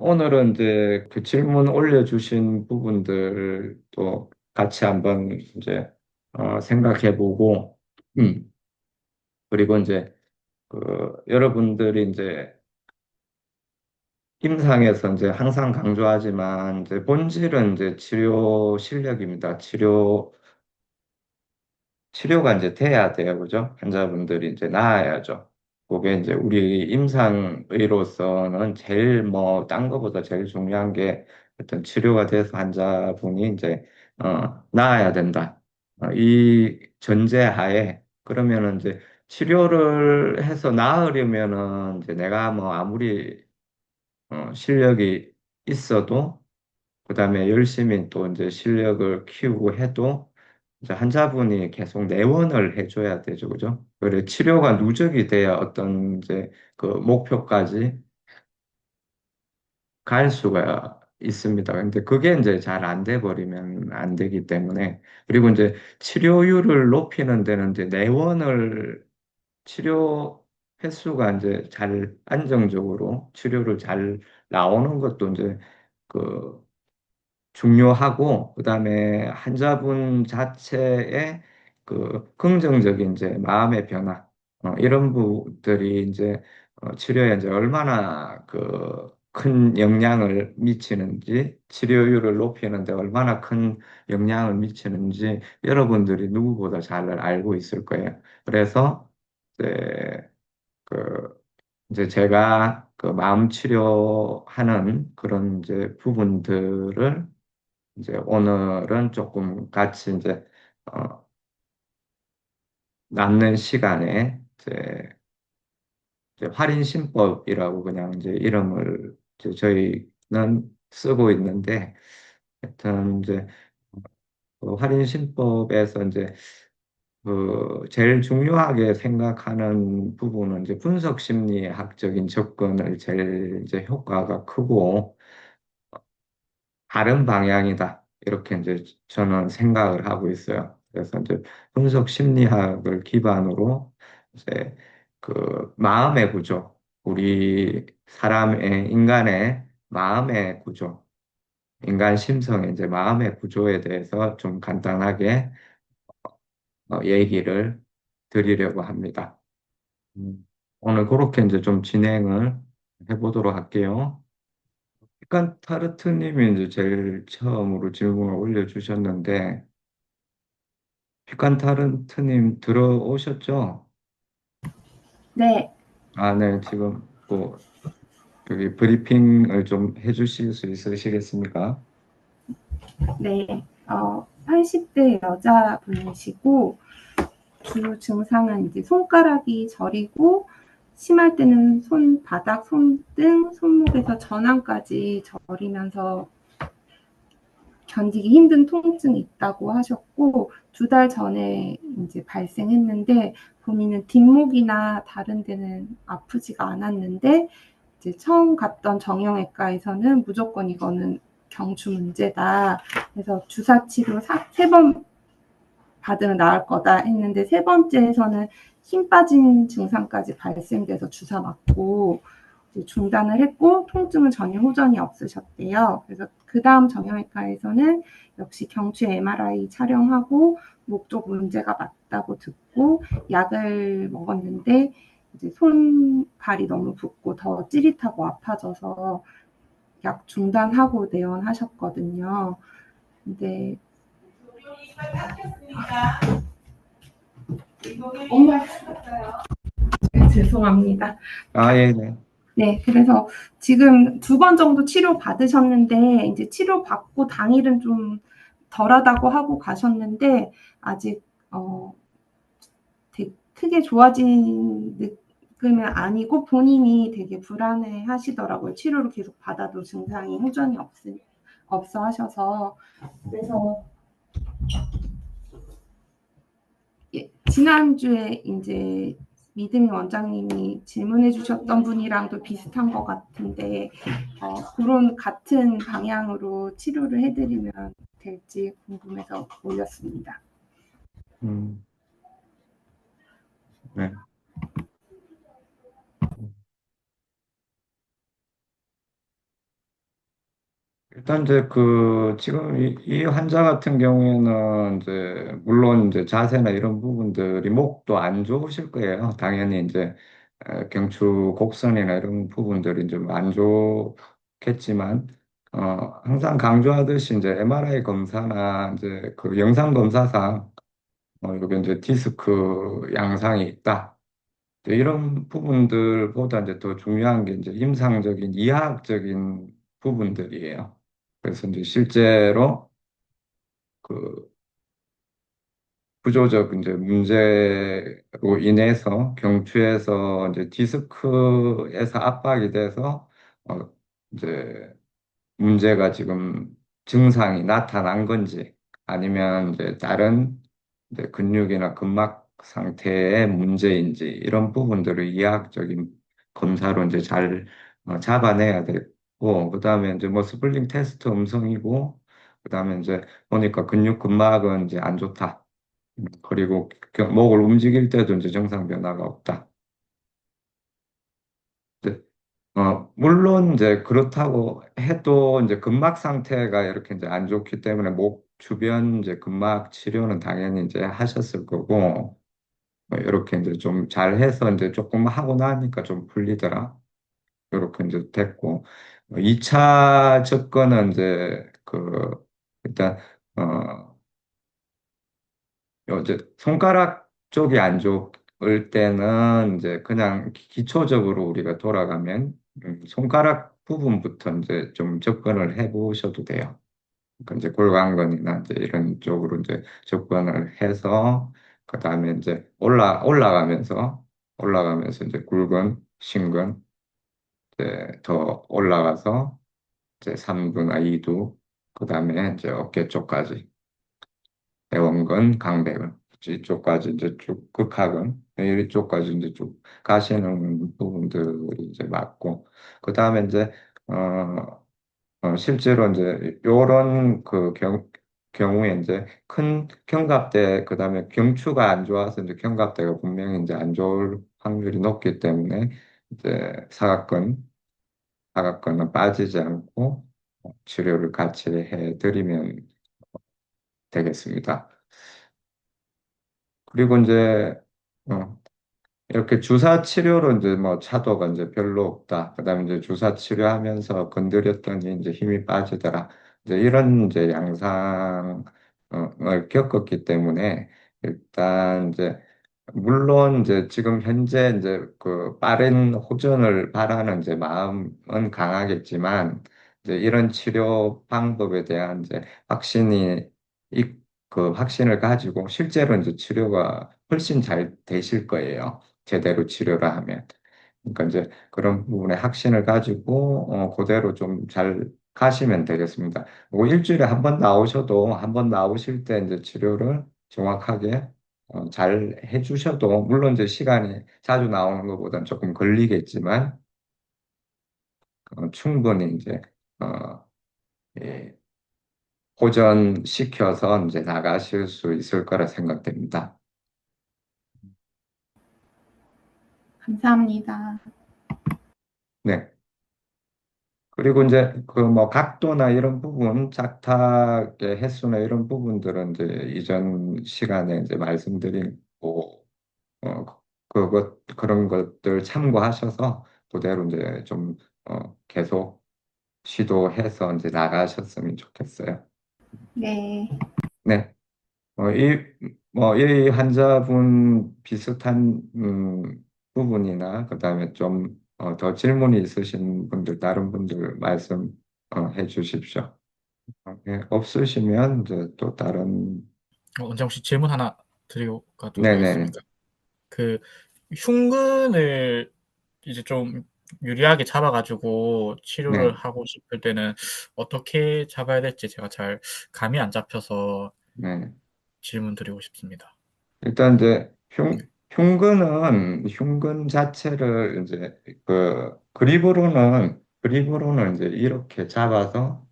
오늘은 이제 그 질문 올려주신 부분들도 같이 한번 이제 생각해보고, 음, 그리고 이제 그 여러분들이 이제 임상에서 이제 항상 강조하지만 이제 본질은 이제 치료 실력입니다. 치료가 이제 돼야 돼요. 그죠? 환자분들이 이제 나아야죠. 그게 이제 우리 임상의로서는 제일 뭐, 딴 거보다 제일 중요한 게 어떤 치료가 돼서 환자분이 이제, 나아야 된다. 이 전제하에, 그러면은 이제 치료를 해서 나으려면은 이제 내가 뭐 아무리, 실력이 있어도, 그 다음에 열심히 또 이제 실력을 키우고 해도 이제 환자분이 계속 내원을 해줘야 되죠, 그죠? 그래 치료가 누적이 돼야 어떤 이제 그 목표까지 갈 수가 있습니다. 근데 그게 이제 잘 안 돼 버리면 안 되기 때문에 그리고 이제 치료율을 높이는 데는 이제 내원을 치료 횟수가 이제 잘 안정적으로 치료를 잘 나오는 것도 이제 그 중요하고, 그다음에 환자분 자체의 그 긍정적인 이제 마음의 변화, 이런 부분들이 이제 치료에 이제 얼마나 그 큰 영향을 미치는지, 치료율을 높이는 데 얼마나 큰 영향을 미치는지 여러분들이 누구보다 잘 알고 있을 거예요. 그래서 이제 그 이제 제가 그 마음 치료하는 그런 이제 부분들을 이제 오늘은 조금 같이 어, 남는 시간에 이제 활인신법이라고 그냥 이제 이름을 이제 저희는 쓰고 있는데, 하여튼 이제 그 활인신법에서 이제 그 제일 중요하게 생각하는 부분은 이제 분석 심리학적인 접근을 제일 이제 효과가 크고 다른 방향이다. 이렇게 이제 저는 생각을 하고 있어요. 그래서 이제 분석 심리학을 기반으로 이제 그 마음의 구조, 우리 사람의 인간의 마음의 구조, 인간 심성의 이제 마음의 구조에 대해서 좀 간단하게 얘기를 드리려고 합니다. 음, 오늘 그렇게 이제 좀 진행을 해보도록 할게요. 피칸타르트님이 이제 제일 처음으로 질문을 올려주셨는데, 피칸타르트님 들어오셨죠? 네, 아, 네, 지금 뭐, 여기 브리핑을 좀 해주실 수 있으시겠습니까? 네. 80대 여자분이시고, 주요 증상은 이제 손가락이 저리고, 심할 때는 손바닥, 손등, 손목에서 전완까지 저리면서 견디기 힘든 통증이 있다고 하셨고, 2달 전에 이제 발생했는데, 본인은 뒷목이나 다른 데는 아프지가 않았는데, 이제 처음 갔던 정형외과에서는 무조건 이거는 경추 문제다. 그래서 주사 치료 3번 받으면 나을 거다 했는데 세 번째에서는 힘 빠진 증상까지 발생돼서 주사 맞고 중단을 했고 통증은 전혀 호전이 없으셨대요. 그래서 그 다음 정형외과에서는 역시 경추 MRI 촬영하고 목 쪽 문제가 맞다고 듣고 약을 먹었는데 이제 손발이 너무 붓고 더 찌릿하고 아파져서 약 중단하고 내원하셨거든요. 근데 엄마 죄송합니다. 아, 예, 네. 네, 그래서 지금 2번 정도 치료 받으셨는데 이제 치료 받고 당일은 좀 덜하다고 하고 가셨는데 아직 되게 크게 좋아진 느낌은 아니고 본인이 되게 불안해 하시더라고요. 치료를 계속 받아도 증상이 호전이 없어 하셔서. 그래서 예, 지난주에 이제 믿음이 원장님이 질문해 주셨던 분이랑도 비슷한 것 같은데 그런 같은 방향으로 치료를 해드리면 될지 궁금해서 올렸습니다. 음, 네. 일단 이제 지금 이 환자 같은 경우에는 이제 물론 이제 자세나 이런 부분들이 목도 안 좋으실 거예요. 당연히 이제 경추 곡선이나 이런 부분들이 좀 안 좋겠지만 항상 강조하듯이 이제 MRI 검사나 이제 그 영상 검사상 여기 이제 디스크 양상이 있다. 이제 이런 부분들보다 이제 더 중요한 게 이제 임상적인 이화학적인 부분들이에요. 그래서 이제 실제로 그 구조적 이제 문제로 인해서 경추에서 이제 디스크에서 압박이 돼서 어 이제 문제가 지금 증상이 나타난 건지 아니면 이제 다른 이제 근육이나 근막 상태의 문제인지 이런 부분들을 이해학적인 검사로 이제 잘 잡아내야 되고 그다음에 이제 뭐 스플링 테스트 음성이고 그다음에 이제 보니까 근육 근막은 이제 안 좋다. 그리고 목을 움직일 때도 이제 정상 변화가 없다. 물론 이제 그렇다고 해도 이제 근막 상태가 이렇게 이제 안 좋기 때문에 목 주변 이제 근막 치료는 당연히 이제 하셨을 거고, 이렇게 이제 좀 잘해서 이제 조금 하고 나니까 좀 풀리더라. 이렇게 이제 됐고, 2차 접근은 이제 일단, 어, 이제 손가락 쪽이 안 좋을 때는 이제 그냥 기초적으로 우리가 돌아가면 손가락 부분부터 이제 좀 접근을 해 보셔도 돼요. 그러니까 이제 골강근이나 이제 이런 쪽으로 이제 접근을 해서 그다음에 이제 올라가면서 이제 굴근, 심근 이제 더 올라가서 이제 3두나 2두 그다음에 이제 어깨 쪽까지 대원근, 강배근 이쪽까지 이제 쭉 극하근 이쪽까지 이제 쭉 가시는 부분들이 이제 맞고 그 다음에 이제 실제로 이제 요런 경우에 이제 큰 견갑대 그다음에 경추가 안 좋아서 이제 견갑대가 분명히 이제 안 좋을 확률이 높기 때문에 이제 사각근은 빠지지 않고 치료를 같이 해드리면 되겠습니다. 그리고 이제 어, 이렇게 주사 치료로 이제 뭐 차도가 이제 별로 없다. 그다음에 이제 주사 치료하면서 건드렸더니 이제 힘이 빠지더라. 이제 이런 이제 양상을 겪었기 때문에 일단 이제 물론 이제 지금 현재 이제 빠른 호전을 바라는 이제 마음은 강하겠지만 이제 이런 치료 방법에 대한 이제 확신이 이- 확신을 가지고 실제로 이제 치료가 훨씬 잘 되실 거예요. 제대로 치료를 하면. 그러니까 이제 그런 부분에 확신을 가지고 그대로 좀 잘 가시면 되겠습니다. 뭐 일주일에 한 번 나오셔도 한 번 나오실 때 이제 치료를 정확하게 잘 해주셔도 물론 이제 시간이 자주 나오는 것보다는 조금 걸리겠지만 충분히 이제 어, 예, 호전시켜서 이제 나가실 수 있을 거라 생각됩니다. 감사합니다. 네. 그리고 이제 뭐 각도나 이런 부분, 작탁의 횟수나 이런 부분들은 이제 이전 시간에 이제 말씀드리고 그런 것들 참고하셔서 그대로 이제 좀 계속 시도해서 이제 나가셨으면 좋겠어요. 네. 네. 이 환자분 비슷한 부분이나 그다음에 좀 더 질문이 있으신 분들, 다른 분들 말씀해 주십시오. 예, 없으시면 이제 또 다른 원장 혹시 질문 하나 드리고 가도 네네 되겠습니까? 그 흉근을 이제 좀 유리하게 잡아가지고 치료를 네 하고 싶을 때는 어떻게 잡아야 될지 제가 잘 감이 안 잡혀서 네. 질문 드리고 싶습니다. 일단 이제 네. 흉근 자체를 이제 그립으로는 이제 이렇게 잡아서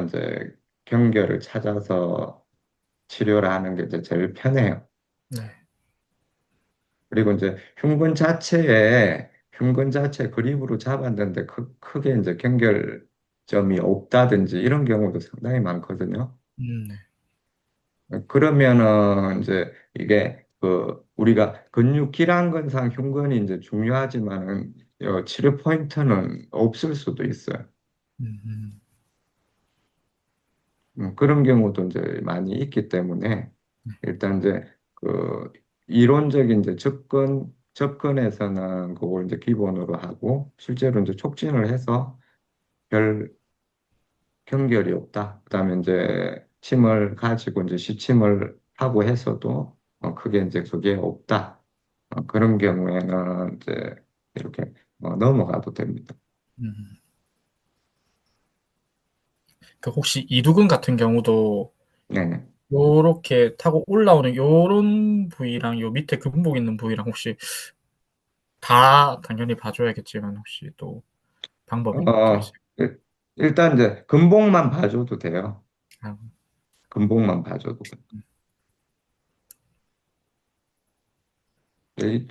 이제 경결을 찾아서 치료를 하는 게 이제 제일 편해요. 네. 그리고 이제 흉근 자체 그립으로 잡았는데 크게 이제 점이 없다든지 이런 경우도 상당히 많거든요. 네. 그러면은 이제 이게 그 우리가 근육 기란근상 흉근이 이제 중요하지만은 치료 포인트는 없을 수도 있어요. 음, 그런 경우도 이제 많이 있기 때문에 일단 이제 그 이론적인 이제 접근에서는 그걸 이제 기본으로 하고 실제로 이제 촉진을 해서 별 경결이 없다. 그다음에 이제 침을 가지고 이제 시침을 하고 해서도 크게 이제 그게 없다. 그런 경우에는 이제 이렇게 넘어가도 됩니다. 음. 그 혹시 이두근 같은 경우도 네네. 요렇게 타고 올라오는 요런 부위랑 요 밑에 근복 있는 부위랑 혹시 다 당연히 봐줘야겠지만 혹시 또 방법이 또 어, 있어요? 일단 이제 근복만 봐줘도 돼요. 아, 근복만 봐줘도.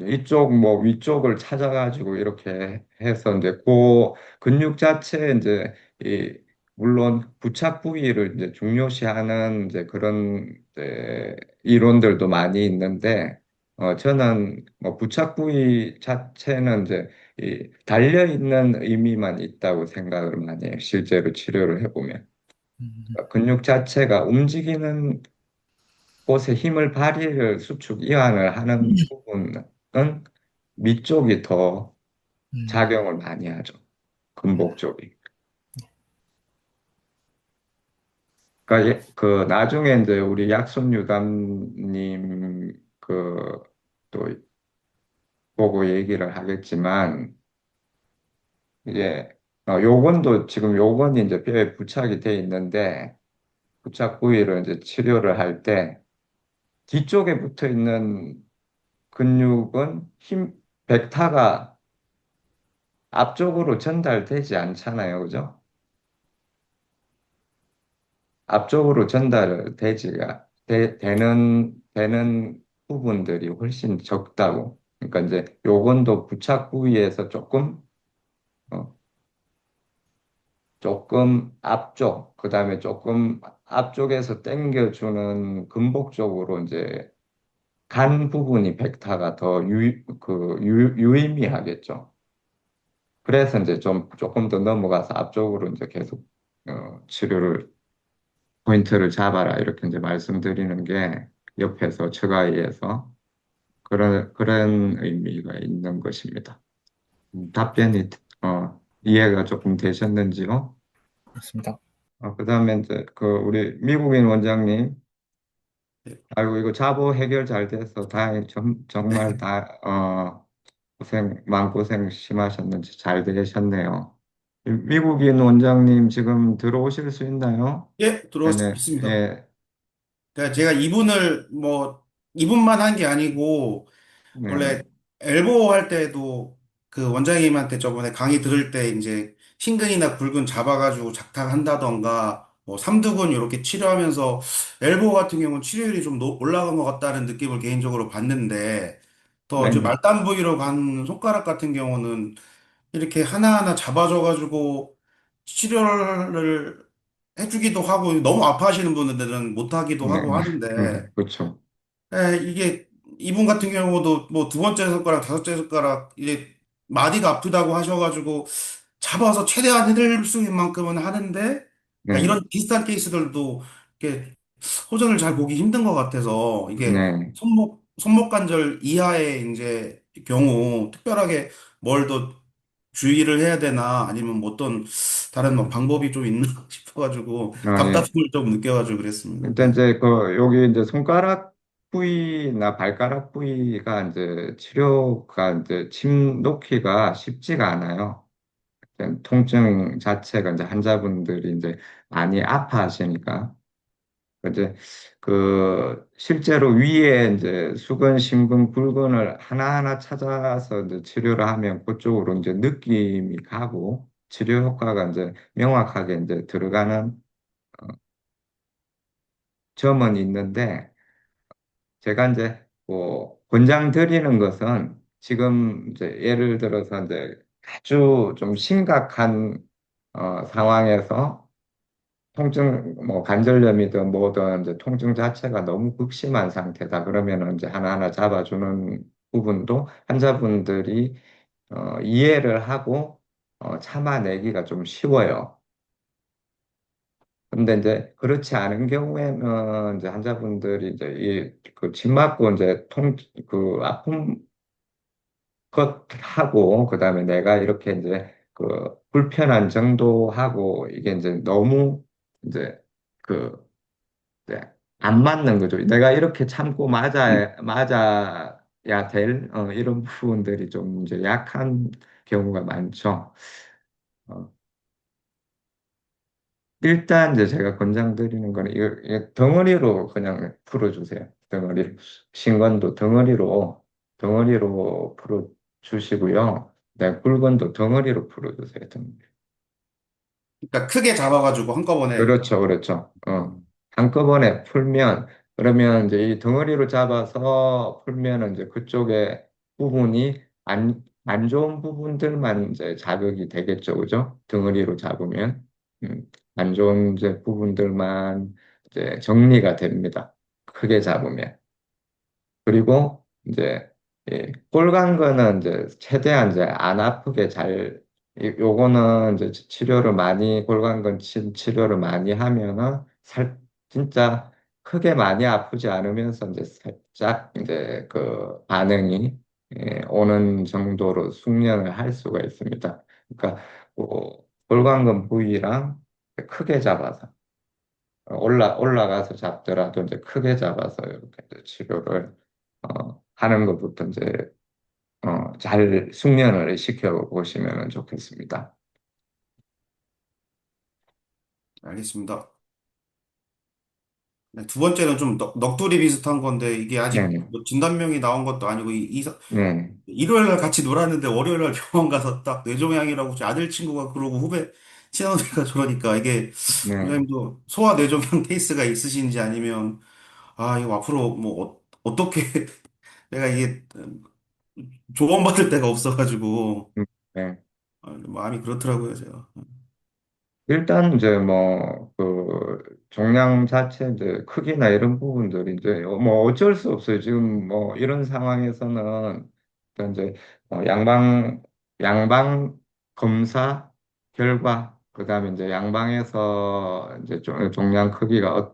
이쪽 뭐 위쪽을 찾아가지고 이렇게 해서 이제 그 근육 자체에 이제 이 물론 부착 부위를 이제 중요시하는 이제 그런 이제 이론들도 많이 있는데 저는 뭐 부착 부위 자체는 이제 이 달려 있는 의미만 있다고 생각을 많이 해요. 실제로 치료를 해보면 음, 근육 자체가 움직이는 곳에 힘을 발휘를 수축 이완을 하는 부분은 밑쪽이 더 음, 작용을 많이 하죠. 근복 쪽이. 그러니까 그 나중에 이제 우리 약손 유담님 그 또 보고 얘기를 하겠지만 이제 요건도 지금 요건이 이제 뼈에 부착이 돼 있는데 부착 부위를 이제 치료를 할 때 뒤쪽에 붙어 있는 근육은 힘 벡터가 앞쪽으로 전달되지 않잖아요. 그죠? 앞쪽으로 되는 부분들이 훨씬 적다고. 그러니까 이제 요건도 부착 부위에서 어, 조금 앞쪽, 그 다음에 조금 앞쪽에서 당겨주는 근복 쪽으로 이제 간 부분이 벡터가 더 유의미하겠죠. 그래서 이제 조금 더 넘어가서 앞쪽으로 이제 계속 치료를 포인트를 잡아라 이렇게 이제 말씀드리는 게 옆에서 처가이에서 그런 의미가 있는 것입니다. 답변이 이해가 조금 되셨는지요? 그렇습니다. 그다음에 이제 그 우리 미국인 원장님, 네. 아이고 이거 자보 해결 잘 돼서 다행 정말 다 마음고생 심하셨는지 잘 되셨네요. 미국인 원장님 지금 들어오실 수 있나요? 예, 들어올 수 네네. 있습니다. 예, 그러니까 제가 이분을 뭐 이분만 한 게 아니고 원래 네네. 엘보 할 때도 그 원장님한테 저번에 강의 들을 때 이제 심근이나 굴근 잡아가지고 작탕한다던가 뭐 삼두근 이렇게 치료하면서 엘보 같은 경우는 치료율이 좀 올라간 것 같다는 느낌을 개인적으로 받는데 더 이제 네네. 말단 부위로 간 손가락 같은 경우는 이렇게 하나하나 잡아줘가지고 치료를 해주기도 하고 너무 아파하시는 분들은 못하기도 네, 하고 하는데 그렇죠. 이게 이분 같은 경우도 뭐 두 번째 손가락, 다섯째 손가락 이제 마디가 아프다고 하셔가지고 잡아서 최대한 해드릴 수 있는 만큼은 하는데 그러니까 네, 이런 비슷한 케이스들도 이렇게 호전을 잘 보기 힘든 것 같아서 이게 네, 손목 관절 이하의 이제 경우 특별하게 뭘 더 주의를 해야 되나 아니면 뭐 어떤 다른 뭐 방법이 좀 있나 싶어가지고 예. 답답함을 좀 느껴가지고 그랬습니다. 일단 네. 이제 여기 이제 손가락 부위나 발가락 부위가 이제 치료가 이제 침 놓기가 쉽지가 않아요. 일단 통증 자체가 이제 환자분들이 이제 많이 아파하시니까. 이제 실제로 위에 이제 수근, 심근, 굴근을 하나하나 찾아서 이제 치료를 하면 그쪽으로 이제 느낌이 가고 치료 효과가 이제 명확하게 이제 들어가는 점은 있는데 제가 이제 뭐 권장 드리는 것은 지금 이제 예를 들어서 이제 아주 좀 심각한 상황에서 통증, 뭐 관절염이든 뭐든 이제 통증 자체가 너무 극심한 상태다. 그러면은 이제 하나하나 잡아주는 부분도 환자분들이 이해를 하고 참아내기가 좀 쉬워요. 근데 이제 그렇지 않은 경우에는 이제 환자분들이 이제 이그침 맞고 이제 그 아픔 것하고 그다음에 내가 이렇게 이제 그 불편한 정도하고 이게 이제 너무 이제 그 이제 안 맞는 거죠. 내가 이렇게 참고 맞아야 될 이런 부분들이 좀 이제 약한 경우가 많죠. 어, 일단 이제 제가 권장드리는 거는 이거 덩어리로 그냥 풀어주세요. 덩어리 신건도 덩어리로 풀어주시고요. 네, 굵은도 덩어리로 풀어주세요. 덩어리. 그러니까 크게 잡아가지고 한꺼번에. 그렇죠, 그렇죠. 음, 한꺼번에 풀면, 그러면 이제 이 덩어리로 잡아서 풀면은 이제 그쪽에 부분이 안 좋은 부분들만 이제 자극이 되겠죠, 그죠? 덩어리로 잡으면. 안 좋은 이제 부분들만 이제 정리가 됩니다. 크게 잡으면. 그리고 이제 꼴간 거는 이제 최대한 이제 안 아프게 요거는 이제 치료를 많이 골간 건 치료를 많이 하면은 진짜 크게 많이 아프지 않으면서 이제 살짝 이제 그 반응이 오는 정도로 숙련을 할 수가 있습니다. 그러니까 골간근 부위랑 크게 잡아서 올라가서 잡더라도 이제 크게 잡아서 이렇게 이제 치료를 하는 것부터 이제 잘 숙련을 시켜 보시면 좋겠습니다. 알겠습니다. 네, 두 번째는 좀 넋두리 비슷한 건데 이게 아직 네네. 뭐 진단명이 나온 것도 아니고 네. 일요일 날 같이 놀았는데 월요일 날 병원 가서 딱 뇌종양이라고 제 아들 친구가 그러고 후배 친언니가 그러니까 이게 네. 원장님도 소아 뇌종양 케이스가 있으신지 아니면 아 이거 앞으로 뭐 어떻게 내가 이게 조언받을 데가 없어가지고 네. 마음이 그렇더라고요 제가. 일단 이제 뭐 그 종양 자체 이제 크기나 이런 부분들이 이제 뭐 어쩔 수 없어요. 지금 뭐 이런 상황에서는 일단 이제 양방 검사 결과 그다음에 이제 양방에서 이제 종양 크기가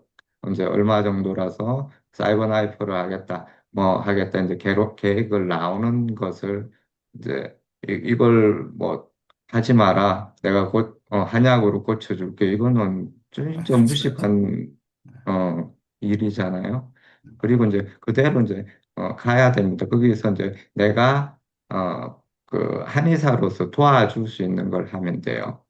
이제 얼마 정도라서 사이버 나이프를 하겠다 뭐 하겠다 이제 계획을 나오는 것을 이제 이걸 뭐 하지 마라. 내가 곧 한약으로 고쳐줄게. 이거는 진짜 그렇죠, 그렇죠. 무식한 일이잖아요. 그리고 이제 그대로 이제 가야 됩니다. 거기서 이제 내가 그 한의사로서 도와줄 수 있는 걸 하면 돼요.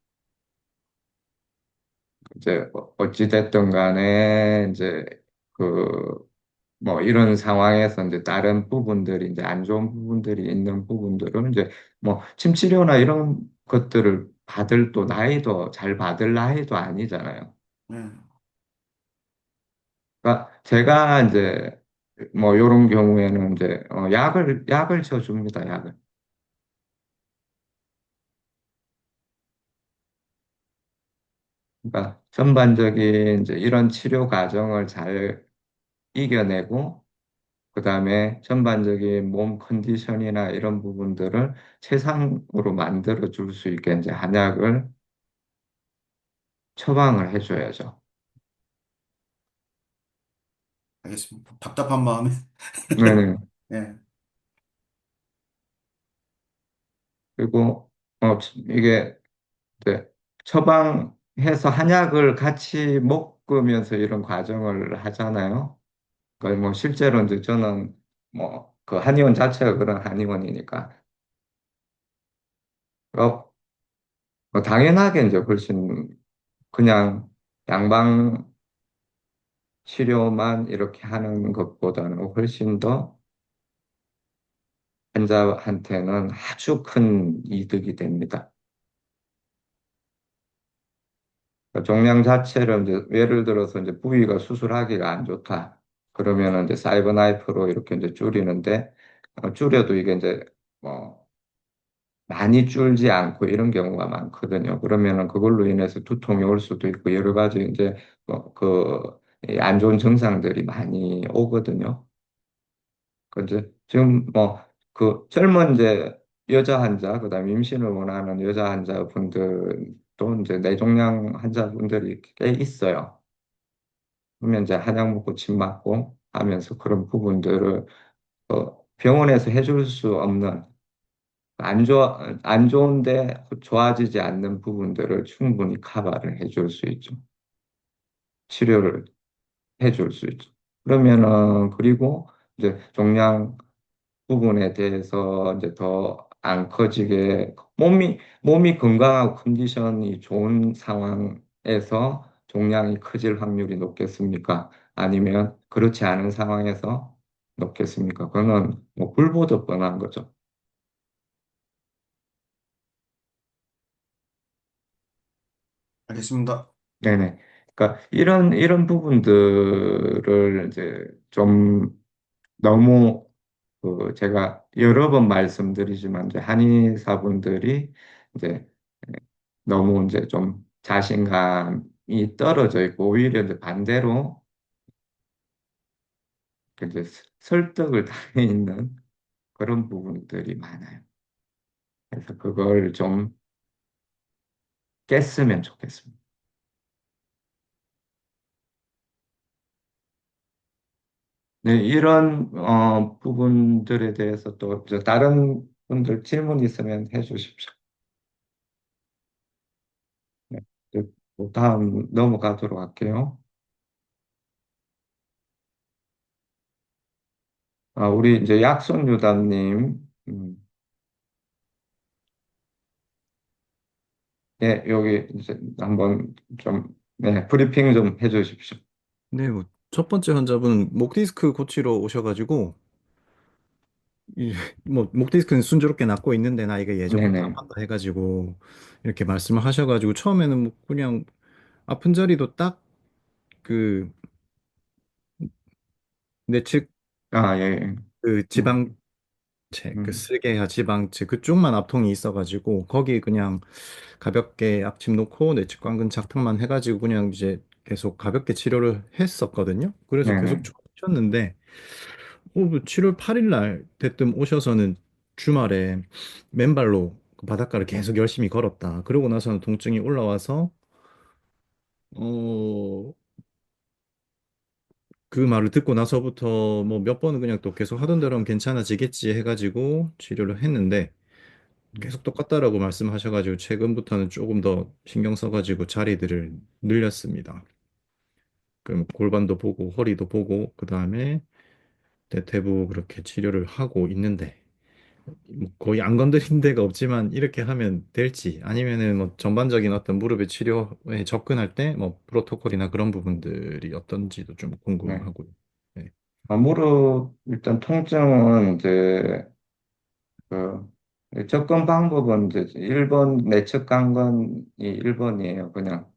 이제 어찌 됐든 간에 이제 그 뭐 이런 상황에서 이제 다른 부분들이 이제 안 좋은 부분들이 있는 부분들은 이제 뭐 침치료나 이런 것들을 받을 또 나이도 잘 받을 나이도 아니잖아요. 네, 그러니까 제가 이제 뭐 이런 경우에는 이제 약을 쳐줍니다. 약을. 그러니까 전반적인 이제 이런 치료 과정을 잘 이겨내고 그다음에 전반적인 몸 컨디션이나 이런 부분들을 최상으로 만들어 줄 수 있게 이제 한약을 처방을 해줘야죠. 알겠습니다. 답답한 마음에. 네네. 네, 그리고 이게 이제 처방해서 한약을 같이 먹으면서 이런 과정을 하잖아요. 그러니까 뭐 실제로 이제 저는 뭐 그 한의원 자체가 그런 한의원이니까 당연하게 이제 훨씬 그냥 양방 치료만 이렇게 하는 것보다는 훨씬 더 환자한테는 아주 큰 이득이 됩니다. 그러니까 종양 자체를 이제 예를 들어서 이제 부위가 수술하기가 안 좋다. 그러면은 이제 사이버 나이프로 이렇게 이제 줄이는데 줄여도 이게 이제 뭐 많이 줄지 않고 이런 경우가 많거든요. 그러면은 그걸로 인해서 두통이 올 수도 있고 여러 가지 이제 안 좋은 증상들이 많이 오거든요. 그제 지금 뭐 그 젊은 이제 여자 환자, 그다음에 임신을 원하는 여자 환자분들도 이제 뇌종양 환자분들이 꽤 있어요. 그러면 이제 한약 먹고 침 맞고 하면서 그런 부분들을 병원에서 해줄 수 없는 안 좋은데 좋아지지 않는 부분들을 충분히 커버를 해줄 수 있죠. 치료를 해줄 수 있죠. 그러면은 그리고 이제 종양 부분에 대해서 이제 더 안 커지게 몸이 건강하고 컨디션이 좋은 상황에서 종양이 커질 확률이 높겠습니까? 아니면 그렇지 않은 상황에서 높겠습니까? 그거는 뭐 불보듯 뻔한 거죠. 알겠습니다. 네네. 그러니까 이런 부분들을 이제 좀 너무 제가 여러 번 말씀드리지만 이제 한의사분들이 이제 너무 이제 좀 자신감이 떨어져 있고 오히려 이제 반대로 이제 설득을 당해 있는 그런 부분들이 많아요. 그래서 그걸 좀 깼으면 좋겠습니다. 네, 이런 부분들에 대해서 또 이제 다른 분들 질문 있으면 해주십시오. 네, 또 다음 넘어가도록 할게요. 우리 이제 약손유다님, 예, 여기 이제 한번 좀, 네, 브리핑 좀 해주십시오. 네, 뭐, 첫 번째 환자분은 목 디스크 고치러 오셔가지고, 이, 뭐, 목 디스크는 순조롭게 낫고 있는데, 나 이게 예전부터 네네. 아팠다 해가지고, 이렇게 말씀을 하셔가지고, 처음에는 뭐 그냥 아픈 자리도 딱 그 내측 아, 예, 예. 그 음, 지방체, 그 음, 쓸개와 지방체, 그쪽만 압통이 있어가지고, 거기 그냥 가볍게 앞침 놓고 내측 관근 작탕만 해가지고, 그냥 이제 계속 가볍게 치료를 했었거든요. 그래서 계속 네네. 좋으셨는데, 뭐 7월 8일 날 대뜸 오셔서는 주말에 맨발로 그 바닷가를 계속 열심히 걸었다. 그러고 나서는 통증이 올라와서 어, 그 말을 듣고 나서부터 뭐 몇 번은 그냥 또 계속 하던 대로 하면 괜찮아지겠지 해가지고 치료를 했는데 계속 똑같다라고 말씀하셔가지고 최근부터는 조금 더 신경 써가지고 자리들을 늘렸습니다. 그럼 골반도 보고 허리도 보고 그 다음에 대퇴부 그렇게 치료를 하고 있는데 뭐 거의 안 건드린 데가 없지만 이렇게 하면 될지 아니면은 뭐 전반적인 어떤 무릎의 치료에 접근할 때 뭐 프로토콜이나 그런 부분들이 어떤지도 좀 네. 궁금하고요. 네. 무릎, 일단 통증은 이제, 그, 접근 방법은 이제 1번 내측 강건이 1번이에요. 그냥,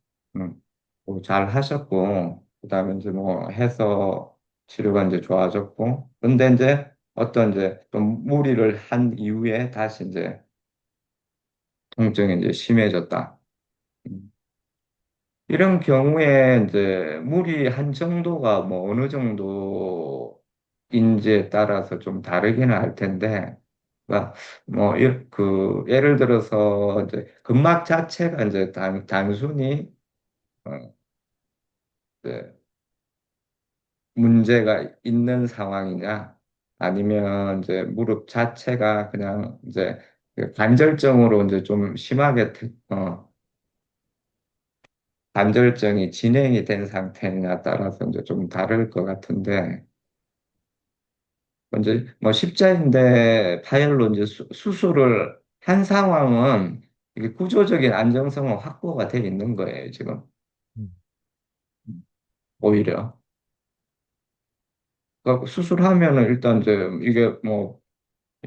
뭐잘 하셨고, 그 다음에 이제 뭐 해서 치료가 이제 좋아졌고, 근데 이제 어떤 이제 좀 무리를 한 이후에 다시 이제 통증이 이제 심해졌다. 음. 이런 경우에 이제 무리한 정도가 뭐 어느 정도인지에 따라서 좀 다르기는 할 텐데, 그러니까 뭐, 예를 들어서 이제 근막 자체가 이제 단순히 어, 이제 문제가 있는 상황이냐, 아니면 이제 무릎 자체가 그냥 이제 그 관절정으로 이제 좀 심하게 관절정이 진행이 된 상태냐 따라서 이제 좀 다를 것 같은데, 이제 뭐 십자인대 파열로 이제 수술을 한 상황은 이게 구조적인 안정성은 확보가 돼 있는 거예요, 지금. 음. 오히려. 그러니까 수술하면은 일단 이제 이게 뭐,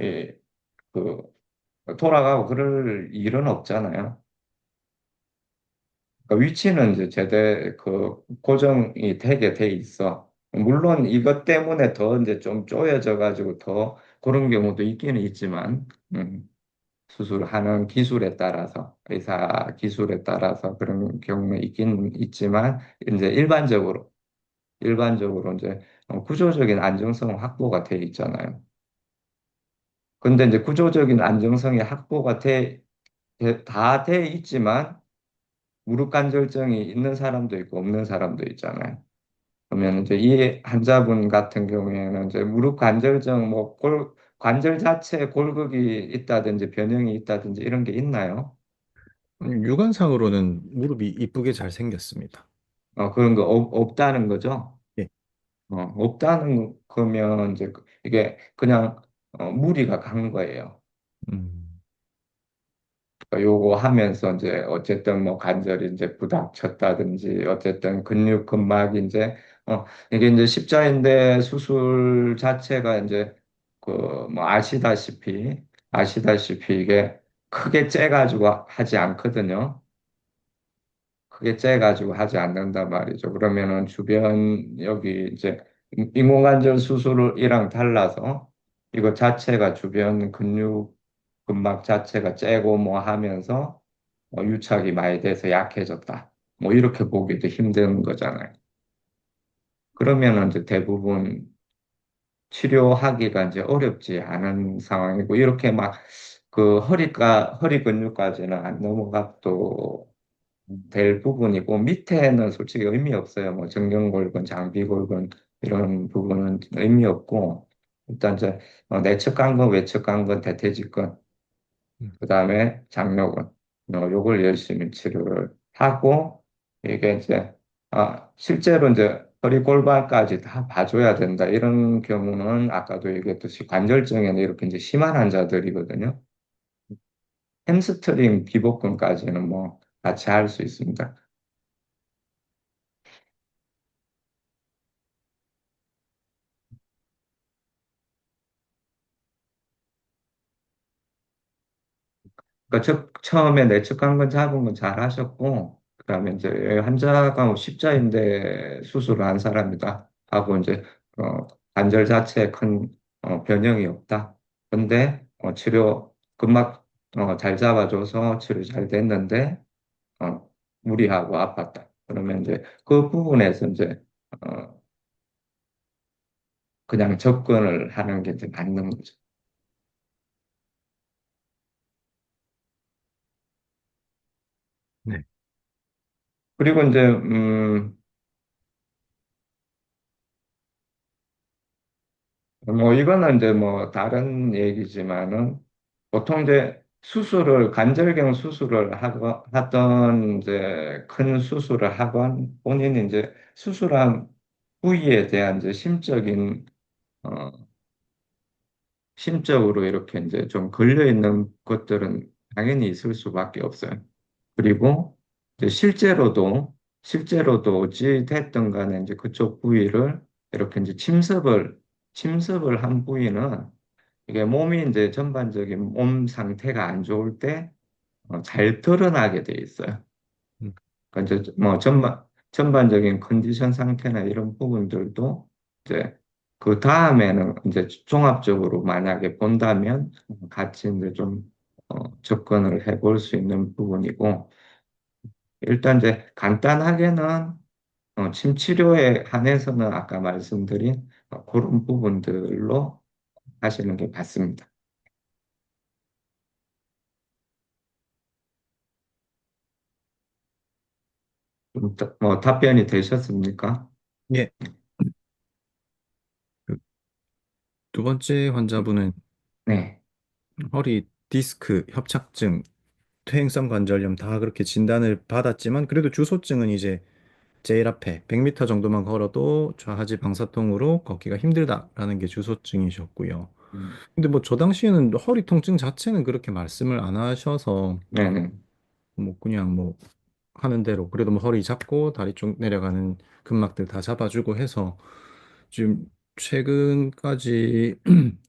예, 그, 돌아가고 그럴 일은 없잖아요. 그러니까 위치는 이제 고정이 되게 돼 있어. 물론 이것 때문에 더 이제 좀 쪼여져 가지고 더 그런 경우도 있기는 있지만, 음. 수술하는 기술에 따라서, 의사 기술에 따라서 그런 경우는 있긴 있지만, 이제 일반적으로 이제 구조적인 안정성 확보가 돼 있잖아요. 근데 이제 구조적인 안정성이 확보가 다 돼 있지만, 무릎 관절증이 있는 사람도 있고 없는 사람도 있잖아요. 그러면 이제 이 환자분 같은 경우에는 이제 무릎 관절증, 관절 자체에 골극이 있다든지 변형이 있다든지 이런 게 있나요? 육안상으로는 무릎이 이쁘게 잘 생겼습니다. 그런 거 없다는 거죠? 예. 없다는 거면 이제 이게 그냥 무리가 간 거예요. 음, 그러니까 요거 하면서 이제 어쨌든 뭐 관절이 이제 부닥쳤다든지 어쨌든 근육 근막이 이제 이게 이제 십자인대 수술 자체가 이제 그 뭐 아시다시피 이게 크게 째가지고 하지 않거든요. 크게 째가지고 하지 않는단 말이죠. 그러면은 주변 여기 이제 인공관절 수술이랑 달라서 이거 자체가 주변 근육 근막 자체가 째고 뭐 하면서 유착이 많이 돼서 약해졌다. 뭐 이렇게 보기도 힘든 거잖아요. 그러면은 이제 대부분 치료하기가 이제 어렵지 않은 상황이고 이렇게 막 그 허리 근육까지는 안 넘어가도 될 부분이고 밑에는 솔직히 의미 없어요. 뭐 정경골근, 장비골근 이런 부분은 의미 없고 일단 이제 내측 강근, 외측 강근, 대퇴직근 음, 그다음에 장요근 요걸 열심히 치료를 하고 이게 이제 실제로 이제 허리 골반까지 다 봐줘야 된다 이런 경우는 아까도 얘기했듯이 관절증에는 이렇게 이제 심한 환자들이거든요. 햄스트링 기복근까지는 뭐 같이 할 수 있습니다. 그러니까 처음에 내측 간 잡은 건 잘 하셨고, 그다음에 이제 환자가 뭐 십자인대 수술을 한 사람이다 하고 이제 관절 자체에 큰 변형이 없다. 근데 치료 근막 잘 잡아줘서 치료 잘 됐는데 무리하고 아팠다. 그러면 이제 그 부분에서 이제 어, 그냥 접근을 하는 게 이제 맞는 거죠. 네. 그리고 이제 뭐 이거는 이제 뭐 다른 얘기지만은 보통 이제 관절경 수술을 하던 이제 큰 수술을 하건 본인이 이제 수술한 부위에 대한 이제 어, 심적으로 이렇게 이제 좀 걸려 있는 것들은 당연히 있을 수밖에 없어요. 그리고 이제 실제로도 어찌 됐든 간에 이제 그쪽 부위를 이렇게 이제 침습을 한 부위는 이게 몸이 이제 전반적인 몸 상태가 안 좋을 때 잘 드러나게 돼 있어요. 음, 그러니까 이제 뭐 전반적인 컨디션 상태나 이런 부분들도 이제 그 다음에는 이제 종합적으로 만약에 본다면 같이 이제 좀 접근을 해볼 수 있는 부분이고 일단 이제 간단하게는 침 치료에 한해서는 아까 말씀드린 그런 부분들로 하시는 게 맞습니다. 뭐 답변이 되셨습니까? 예. 그 두 번째 환자분은 네. 허리 디스크 협착증, 퇴행성 관절염 다 그렇게 진단을 받았지만 그래도 주소증은 이제 제일 앞에 100m 정도만 걸어도 좌하지 방사통으로 걷기가 힘들다라는 게 주소증이셨고요. 음, 근데 뭐 저 당시에는 허리 통증 자체는 그렇게 말씀을 안 하셔서 네네. 뭐 그냥 뭐 하는 대로 그래도 뭐 허리 잡고 다리 쪽 내려가는 근막들 다 잡아주고 해서 지금 최근까지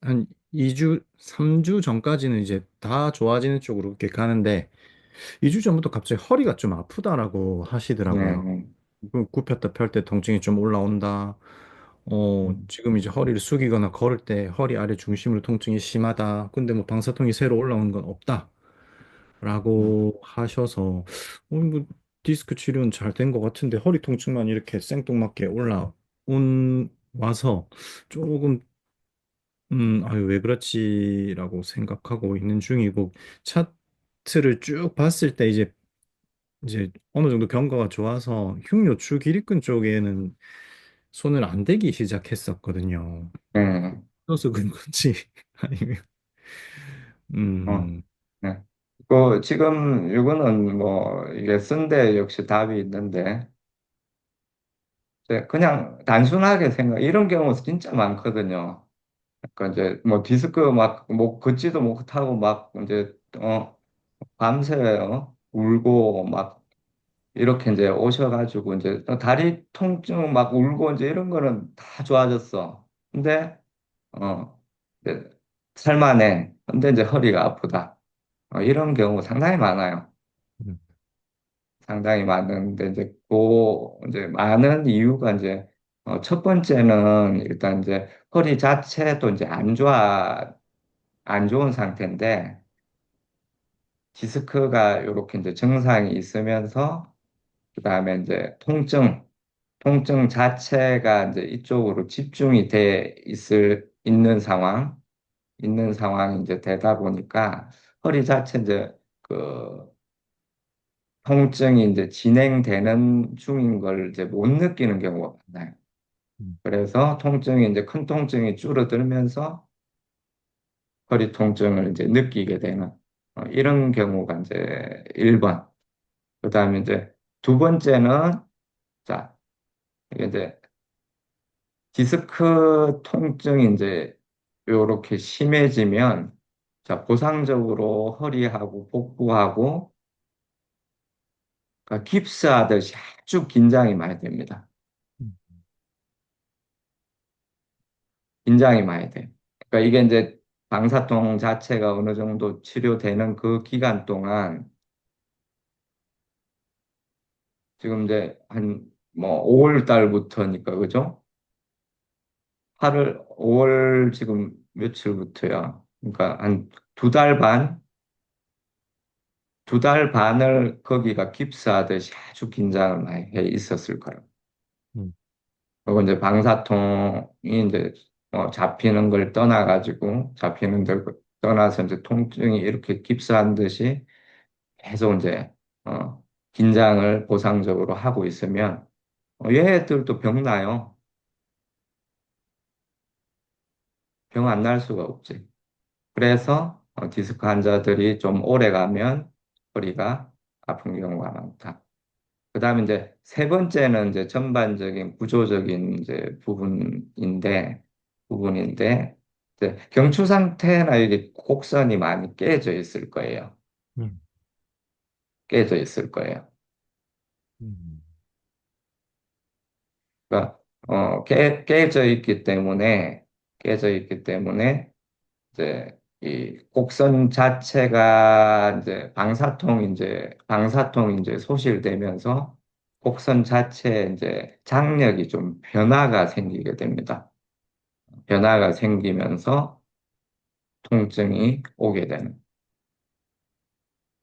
한 2주, 3주 전까지는 이제 다 좋아지는 쪽으로 이렇게 가는데 2주 전부터 갑자기 허리가 좀 아프다라고 하시더라고요. 네네. 굽혔다 펼 때 통증이 좀 올라온다. 지금 이제 허리를 숙이거나 걸을 때 허리 아래 중심으로 통증이 심하다. 근데 뭐 방사통이 새로 올라오는 건 없다. 라고 하셔서 뭐 디스크 치료는 잘 된 것 같은데 허리 통증만 이렇게 생뚱맞게 와서 조금 아유 왜 그렇지라고 생각하고 있는 중이고 차트를 쭉 봤을 때 이제 어느 정도 경과가 좋아서 흉요추 기립근 쪽에는 손을 안 대기 시작했었거든요. 네. 그래서 그런 건지 아니면 어, 음, 네. 그 지금 이거는 뭐 이게 쓴데 역시 답이 있는데 이제 그냥 단순하게 생각 이런 경우 진짜 많거든요. 그러니까 이제 뭐 디스크 막 뭐 걷지도 못하고 막 이제 밤새 울고 막 이렇게 이제 오셔가지고 이제 다리 통증 막 울고 이제 이런 거는 다 좋아졌어. 근데 이제 살만해. 근데 이제 허리가 아프다. 이런 경우 상당히 많아요. 음, 상당히 많은데 이제 많은 이유가 이제 첫 번째는 일단 이제 허리 자체도 이제 안 좋은 상태인데 디스크가 이렇게 이제 증상이 있으면서 그다음에 이제 통증 자체가 이제 이쪽으로 집중이 있는 상황이 이제 되다 보니까 허리 자체 이제 그 통증이 이제 진행되는 중인 걸 이제 못 느끼는 경우가 많아요. 음, 그래서 통증이 이제 큰 통증이 줄어들면서 허리 통증을 이제 느끼게 되는 이런 경우가 이제 1번. 그다음에 이제 두 번째는 자, 이게 이제 디스크 통증이 이제 요렇게 심해지면 자, 보상적으로 허리하고 복부하고 그러니까 깁스하듯이 아주 긴장이 많이 됩니다. 음, 긴장이 많이 돼요. 그러니까 이게 이제 방사통 자체가 어느 정도 치료되는 그 기간 동안 지금 이제 한 뭐 5월 달부터니까 그죠? 5월 지금 며칠부터야? 그러니까 한 두 달 반, 두 달 반을 거기가 깁스하듯이 아주 긴장을 많이 해 있었을 거라고. 음, 그리고 이제 방사통이 이제 잡히는 걸 떠나가지고 잡히는 걸 떠나서 이제 통증이 이렇게 깁스한 듯이 계속 이제 긴장을 보상적으로 하고 있으면 얘들도 병 나요. 병 안 날 수가 없지. 그래서 디스크 환자들이 좀 오래 가면 허리가 아픈 경우가 많다. 그다음에 이제 세 번째는 이제 전반적인 구조적인 이제 부분인데 이제 경추 상태나 이게 곡선이 많이 깨져 있을 거예요. 음, 깨져 있을 거예요. 음, 그러니까 깨져 있기 때문에 이제 이 곡선 자체가 이제 방사통이 이제 소실되면서 곡선 자체에 이제 장력이 좀 변화가 생기게 됩니다. 변화가 생기면서 통증이 오게 되는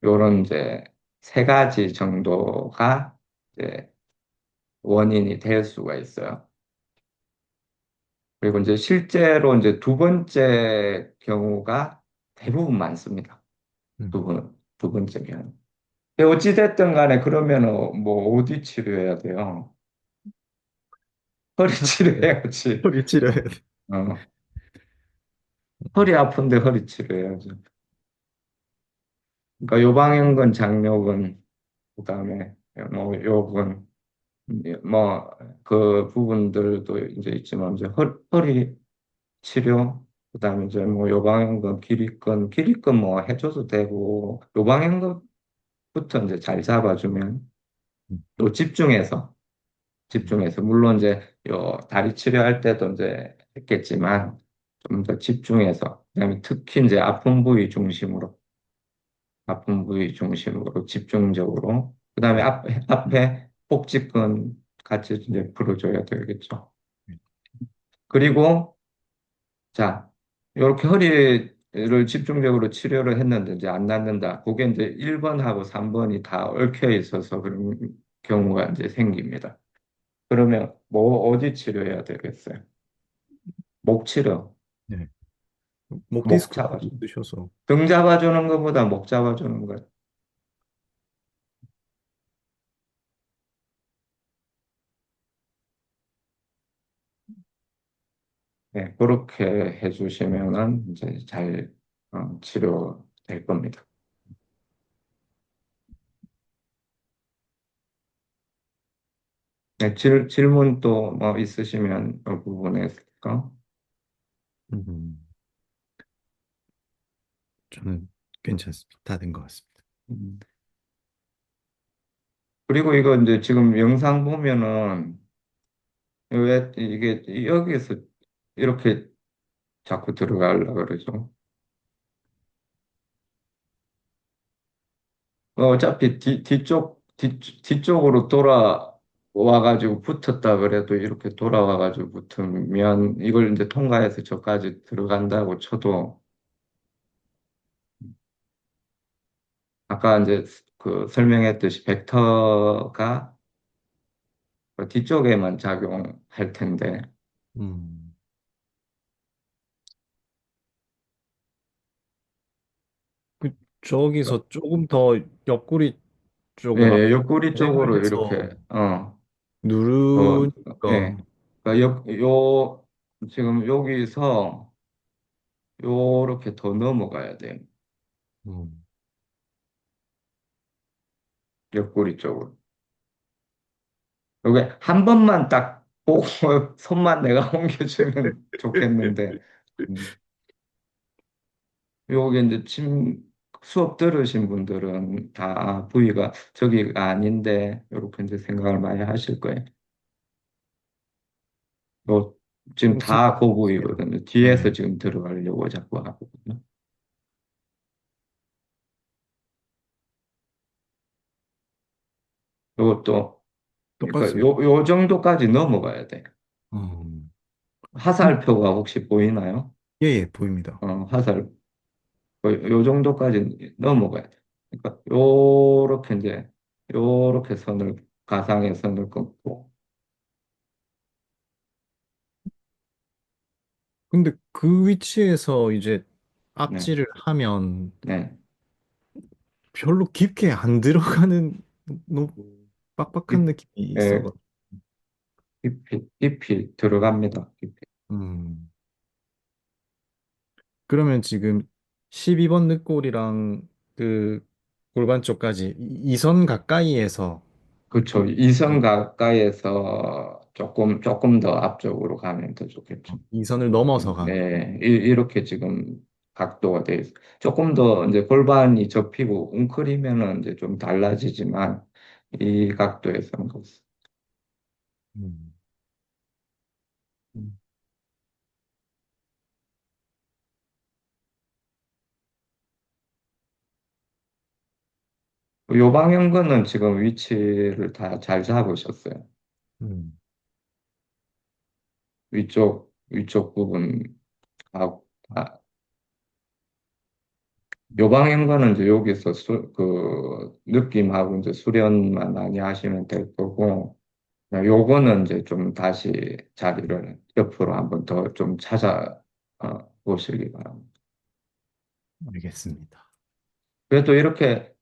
요런 이제 세 가지 정도가 이제 원인이 될 수가 있어요. 그리고 이제 실제로 이제 두 번째 경우가 대부분 많습니다. 음. 두 번째 경우. 근데 어찌됐든 간에 그러면은 뭐 어디 치료해야 돼요? 허리 치료해야지. 허리 치료해야 돼. 어, 허리 아픈데 허리 치료해야죠. 그러니까 요방형근, 장요근, 그다음에 뭐 요근, 뭐 그 부분들도 이제 있지만 이제 허리 치료, 그다음에 이제 뭐 요방형근, 기립근 뭐 해줘도 되고 요방형근부터 이제 잘 잡아주면 음, 또 집중해서 물론 이제 요 다리 치료할 때도 이제 했겠지만 좀 더 집중해서 그다음에 특히 이제 아픈 부위 중심으로 집중적으로 그다음에 앞에 복직근 같이 이제 풀어줘야 되겠죠. 그리고 자 이렇게 허리 를 집중적으로 치료를 했는데 이제 안 낫는다. 그게 이제 1번하고 3번이 다 얽혀 있어서 그런 경우가 이제 생깁니다. 그러면 뭐 어디 치료해야 되겠어요? 목 치료, 네. 목 목 디스크가 잡아주는. 있으셔서. 등 잡아주는 것보다 목 잡아주는 것. 네, 그렇게 해주시면은 이제 잘 치료될 겁니다. 네, 질문 또 뭐 있으시면 그 부분에서. 음, 저는 괜찮습니다. 다 된 것 같습니다. 음. 그리고 이거 이제 지금 영상 보면은 왜 이게 여기서 이렇게 자꾸 들어가려고 그러죠? 어차피 뒤쪽으로 돌아와가지고 붙었다 그래도 이렇게 돌아와가지고 붙으면 이걸 이제 통과해서 저까지 들어간다고 쳐도 아까 이제 그 설명했듯이 벡터가 그 뒤쪽에만 작용할 텐데 음, 그, 그, 저기서 조금 더 옆구리 쪽을 예, 앞으로 옆구리 진행을 쪽으로 해서 이렇게 예, 누르니까, 그러니까 지금 여기서 요렇게 더 넘어가야 돼요. 음, 옆구리 쪽으로. 요게 한 번만 딱 보고 손만 내가 옮겨주면 좋겠는데, 음, 요게 이제 수업 들으신 분들은 다 부위가 저기가 아닌데, 요렇게 이제 생각을 많이 하실 거예요. 요, 지금 다 그 습니다. 부위거든요. 뒤에서 네, 지금 들어가려고 자꾸 하거든요. 요것도, 그러니까 똑같습니다. 요 정도까지 넘어가야 돼. 음, 근- 화살표가 혹시 보이나요? 예, 예, 보입니다. 화살, 요 정도까지 넘어가야 돼. 그러니까 요렇게 이제 요렇게 가상의 선을 긋고. 근데 그 위치에서 이제 네, 앞질을 하면 네. 별로 깊게 안 들어가는 너무 빡빡한 깊, 느낌이 예, 있어가. 깊이 들어갑니다. 깊이. 음. 그러면 지금 12번 늑골이랑 그 골반 쪽까지 이선 가까이에서 그렇죠. 이선 가까이에서 조금 더 앞쪽으로 가면 더 좋겠죠. 이선을 넘어서 가는. 네, 이렇게 지금 각도가 돼 있어. 조금 더 이제 골반이 접히고 웅크리면은 이제 좀 달라지지만 이 각도에서는 그렇습니다. 음. 요 방향근은 지금 위치를 다 잘 잡으셨어요. 음. 위쪽 부분, 아, 아, 요 방향근은 이제 여기서 느낌하고 이제 수련만 많이 하시면 될 거고, 요거는 이제 좀 다시 자리를 옆으로 한번 더 좀 보시기 바랍니다. 알겠습니다. 그래도 이렇게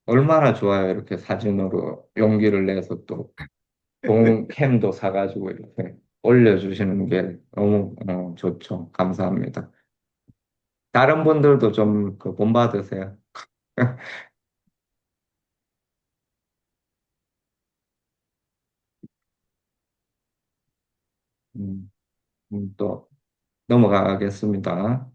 얼마나 좋아요. 이렇게 사진으로 용기를 내서 또 캠도 사가지고 이렇게 올려주시는 게 너무 좋죠. 감사합니다. 다른 분들도 좀 그 본받으세요. 음, 또 넘어가겠습니다.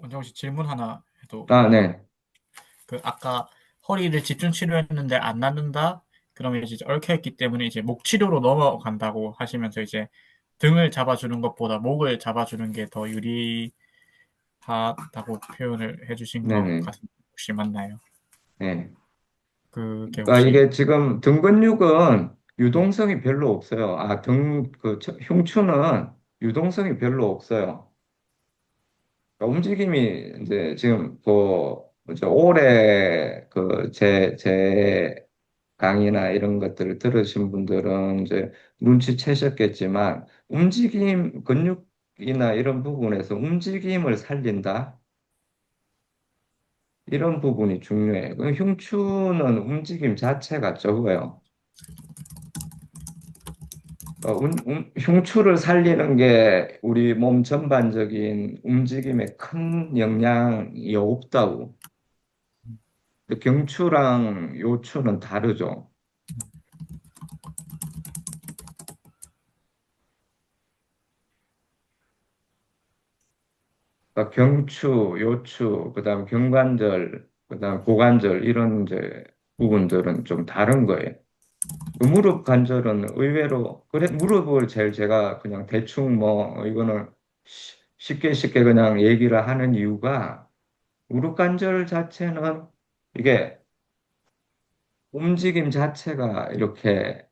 먼저 혹시 질문 하나 해도 아, 될까요? 네. 그 아까 허리를 집중 치료했는데 안 낫는다? 그러면 이제 얽혀있기 때문에 이제 목 치료로 넘어간다고 하시면서 이제 등을 잡아주는 것보다 목을 잡아주는 게 더 유리하다고 표현을 해주신 것 네네. 같은데 혹시 맞나요? 네. 그게 그러니까 혹시 이게 지금 등 근육은 유동성이 별로 없어요. 흉추는 유동성이 별로 없어요. 그러니까 움직임이 이제 지금 이제 오래 제 강의나 이런 것들을 들으신 분들은 이제 눈치채셨겠지만 근육이나 이런 부분에서 움직임을 살린다? 이런 부분이 중요해요. 흉추는 움직임 자체가 적어요. 흉추를 살리는 게 우리 몸 전반적인 움직임에 큰 영향이 없다고. 근데 경추랑 요추는 다르죠. 그러니까 경추, 요추, 그다음 경관절, 그다음 고관절 이런 이제 부분들은 좀 다른 거예요. 그 무릎 관절은 의외로 그래 무릎을 제일 제가 그냥 대충 뭐 이거는 쉽게 쉽게 그냥 얘기를 하는 이유가 무릎 관절 자체는 이게 움직임 자체가 이렇게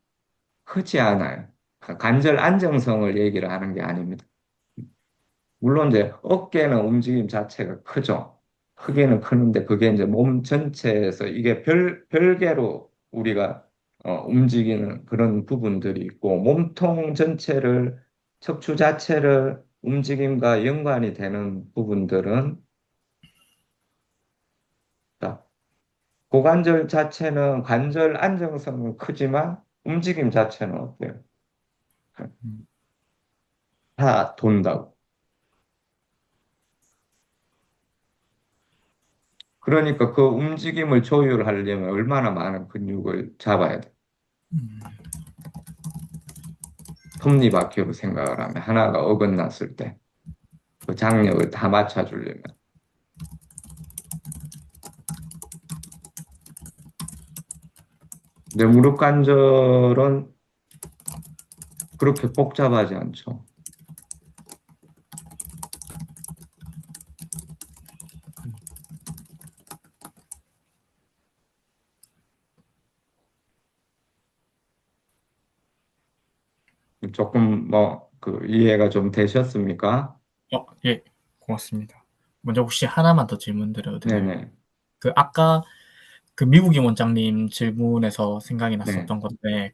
크지 않아요. 관절 안정성을 얘기를 하는 게 아닙니다. 물론 이제 어깨는 움직임 자체가 크죠. 크기는 크는데 그게 이제 몸 전체에서 이게 별개로 우리가 움직이는 그런 부분들이 있고 몸통 전체를 척추 자체를 움직임과 연관이 되는 부분들은 자, 고관절 자체는 관절 안정성은 크지만 움직임 자체는 어때요? 음, 다 돈다고. 그러니까 그 움직임을 조율하려면 얼마나 많은 근육을 잡아야 돼. 음, 톱니바퀴로 생각을 하면 하나가 어긋났을 때 그 장력을 다 맞춰주려면. 근데 무릎 관절은 그렇게 복잡하지 않죠. 조금 이해가 좀 되셨습니까? 예, 고맙습니다. 먼저 혹시 하나만 더 질문 드려도 되나요? 네네. 아까 그 미국인 원장님 질문에서 생각이 네. 났었던 건데,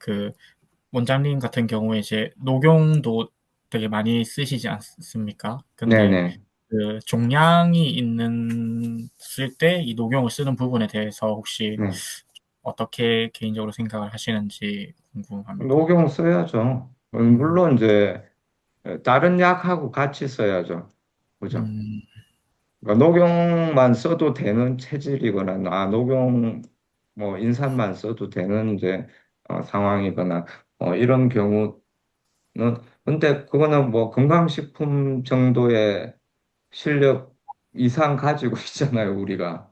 원장님 같은 경우에 이제 녹용도 되게 많이 쓰시지 않습니까? 근데 네네. 종양이 쓸 때 이 녹용을 쓰는 부분에 대해서 혹시 네. 어떻게 개인적으로 생각을 하시는지 궁금합니다. 녹용 써야죠. 음, 물론 이제 다른 약하고 같이 써야죠. 그죠? 음, 그러니까 녹용만 써도 되는 체질이거나, 녹용, 인삼만 써도 되는 이제, 상황이거나, 이런 경우는, 근데 그거는 뭐 건강식품 정도의 실력 이상 가지고 있잖아요, 우리가.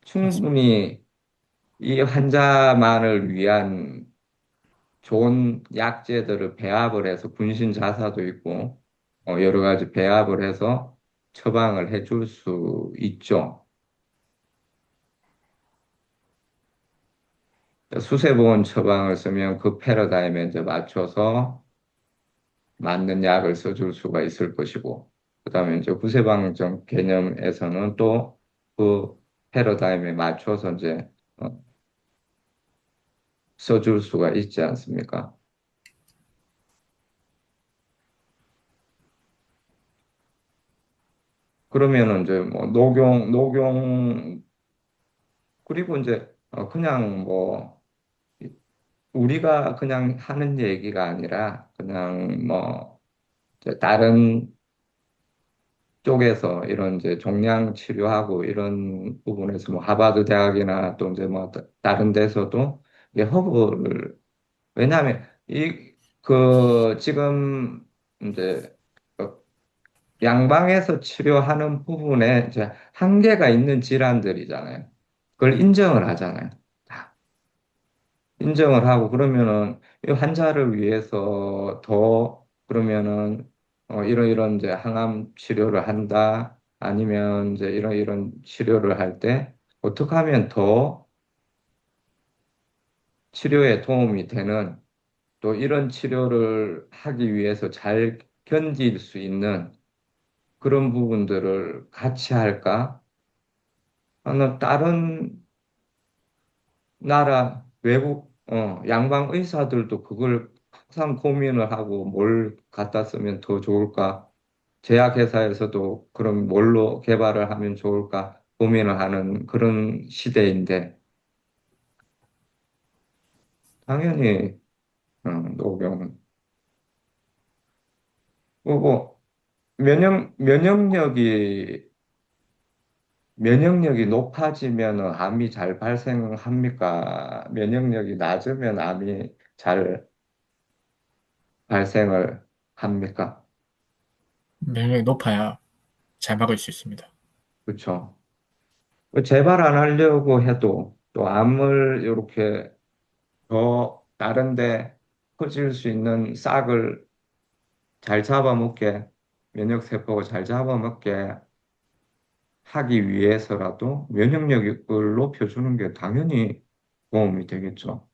맞습니다. 충분히 이 환자만을 위한 좋은 약재들을 배합을 해서 분신 자사도 있고, 여러 가지 배합을 해서 처방을 해줄 수 있죠. 수세보온 처방을 쓰면 그 패러다임에 이제 맞춰서 맞는 약을 써줄 수가 있을 것이고, 그다음에 이제 구세방정 개념에서는 또 그 패러다임에 맞춰서 이제 써줄 수가 있지 않습니까? 그러면은 이제 뭐 그리고 이제 그냥 우리가 그냥 하는 얘기가 아니라 그냥 이제 다른 쪽에서 이런 이제 종양 치료하고 이런 부분에서 뭐 하버드 대학이나 또 이제 다른 데서도 이게 허브를 왜냐하면 지금 이제 그 양방에서 치료하는 부분에 이제 한계가 있는 질환들이잖아요. 그걸 인정을 하잖아요. 인정을 하고 그러면은 이 환자를 위해서 더 그러면은 이런 이제 항암 치료를 한다 아니면 이제 이런 치료를 할 때 어떻게 하면 더 치료에 도움이 되는 또 이런 치료를 하기 위해서 잘 견딜 수 있는 그런 부분들을 같이 할까? 하는 다른 나라 외국 양방 의사들도 그걸 항상 고민을 하고 뭘 갖다 쓰면 더 좋을까? 제약회사에서도 그럼 뭘로 개발을 하면 좋을까 고민을 하는 그런 시대인데 당연히 노경은 그리고 면역력이 높아지면 암이 잘 발생합니까? 면역력이 낮으면 암이 잘 발생을 합니까? 면역력이 높아야 잘 막을 수 있습니다. 그렇죠. 재발 안 하려고 해도 또 암을 이렇게 더 다른데 퍼질 수 있는 싹을 잘 잡아먹게 면역세포가 잘 잡아먹게 하기 위해서라도 면역력을 높여주는 게 당연히 도움이 되겠죠.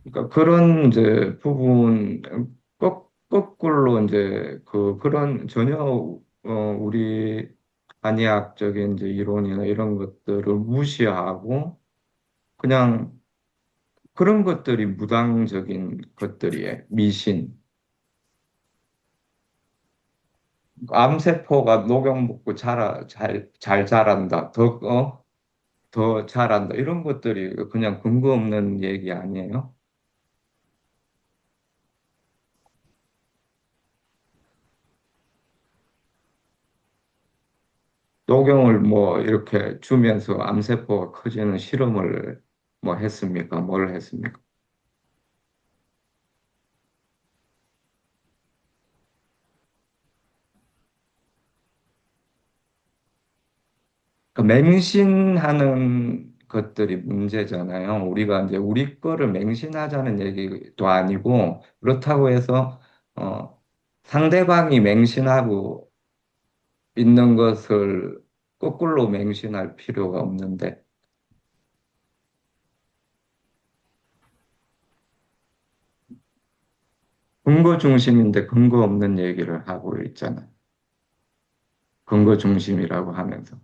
그러니까 그런 이제 부분 거꾸로 이제 그런 전혀 우리 한의학적인 이제 이론이나 이런 것들을 무시하고 그냥 그런 것들이 무당적인 것들이에요. 미신. 암세포가 녹용 먹고 잘 자란다. 더 잘한다. 이런 것들이 그냥 근거 없는 얘기 아니에요? 녹용을 뭐 이렇게 주면서 암세포가 커지는 실험을 뭐 했습니까? 뭘 했습니까? 그 맹신하는 것들이 문제잖아요. 우리가 이제 우리 거를 맹신하자는 얘기도 아니고 그렇다고 해서 어, 상대방이 맹신하고 있는 것을 거꾸로 맹신할 필요가 없는데 근거 중심인데 근거 없는 얘기를 하고 있잖아요. 근거 중심이라고 하면서.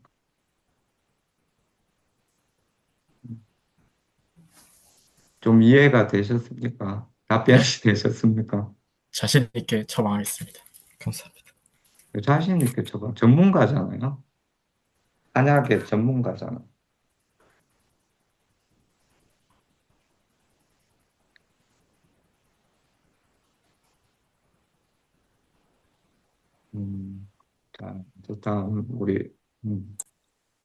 좀 이해가 되셨습니까? 답변이 네, 되셨습니까? 자신 있게 처방하겠습니다. 감사합니다. 자신 있게 저거 전문가잖아요. 한약의 전문가잖아. 자, 저 다음 우리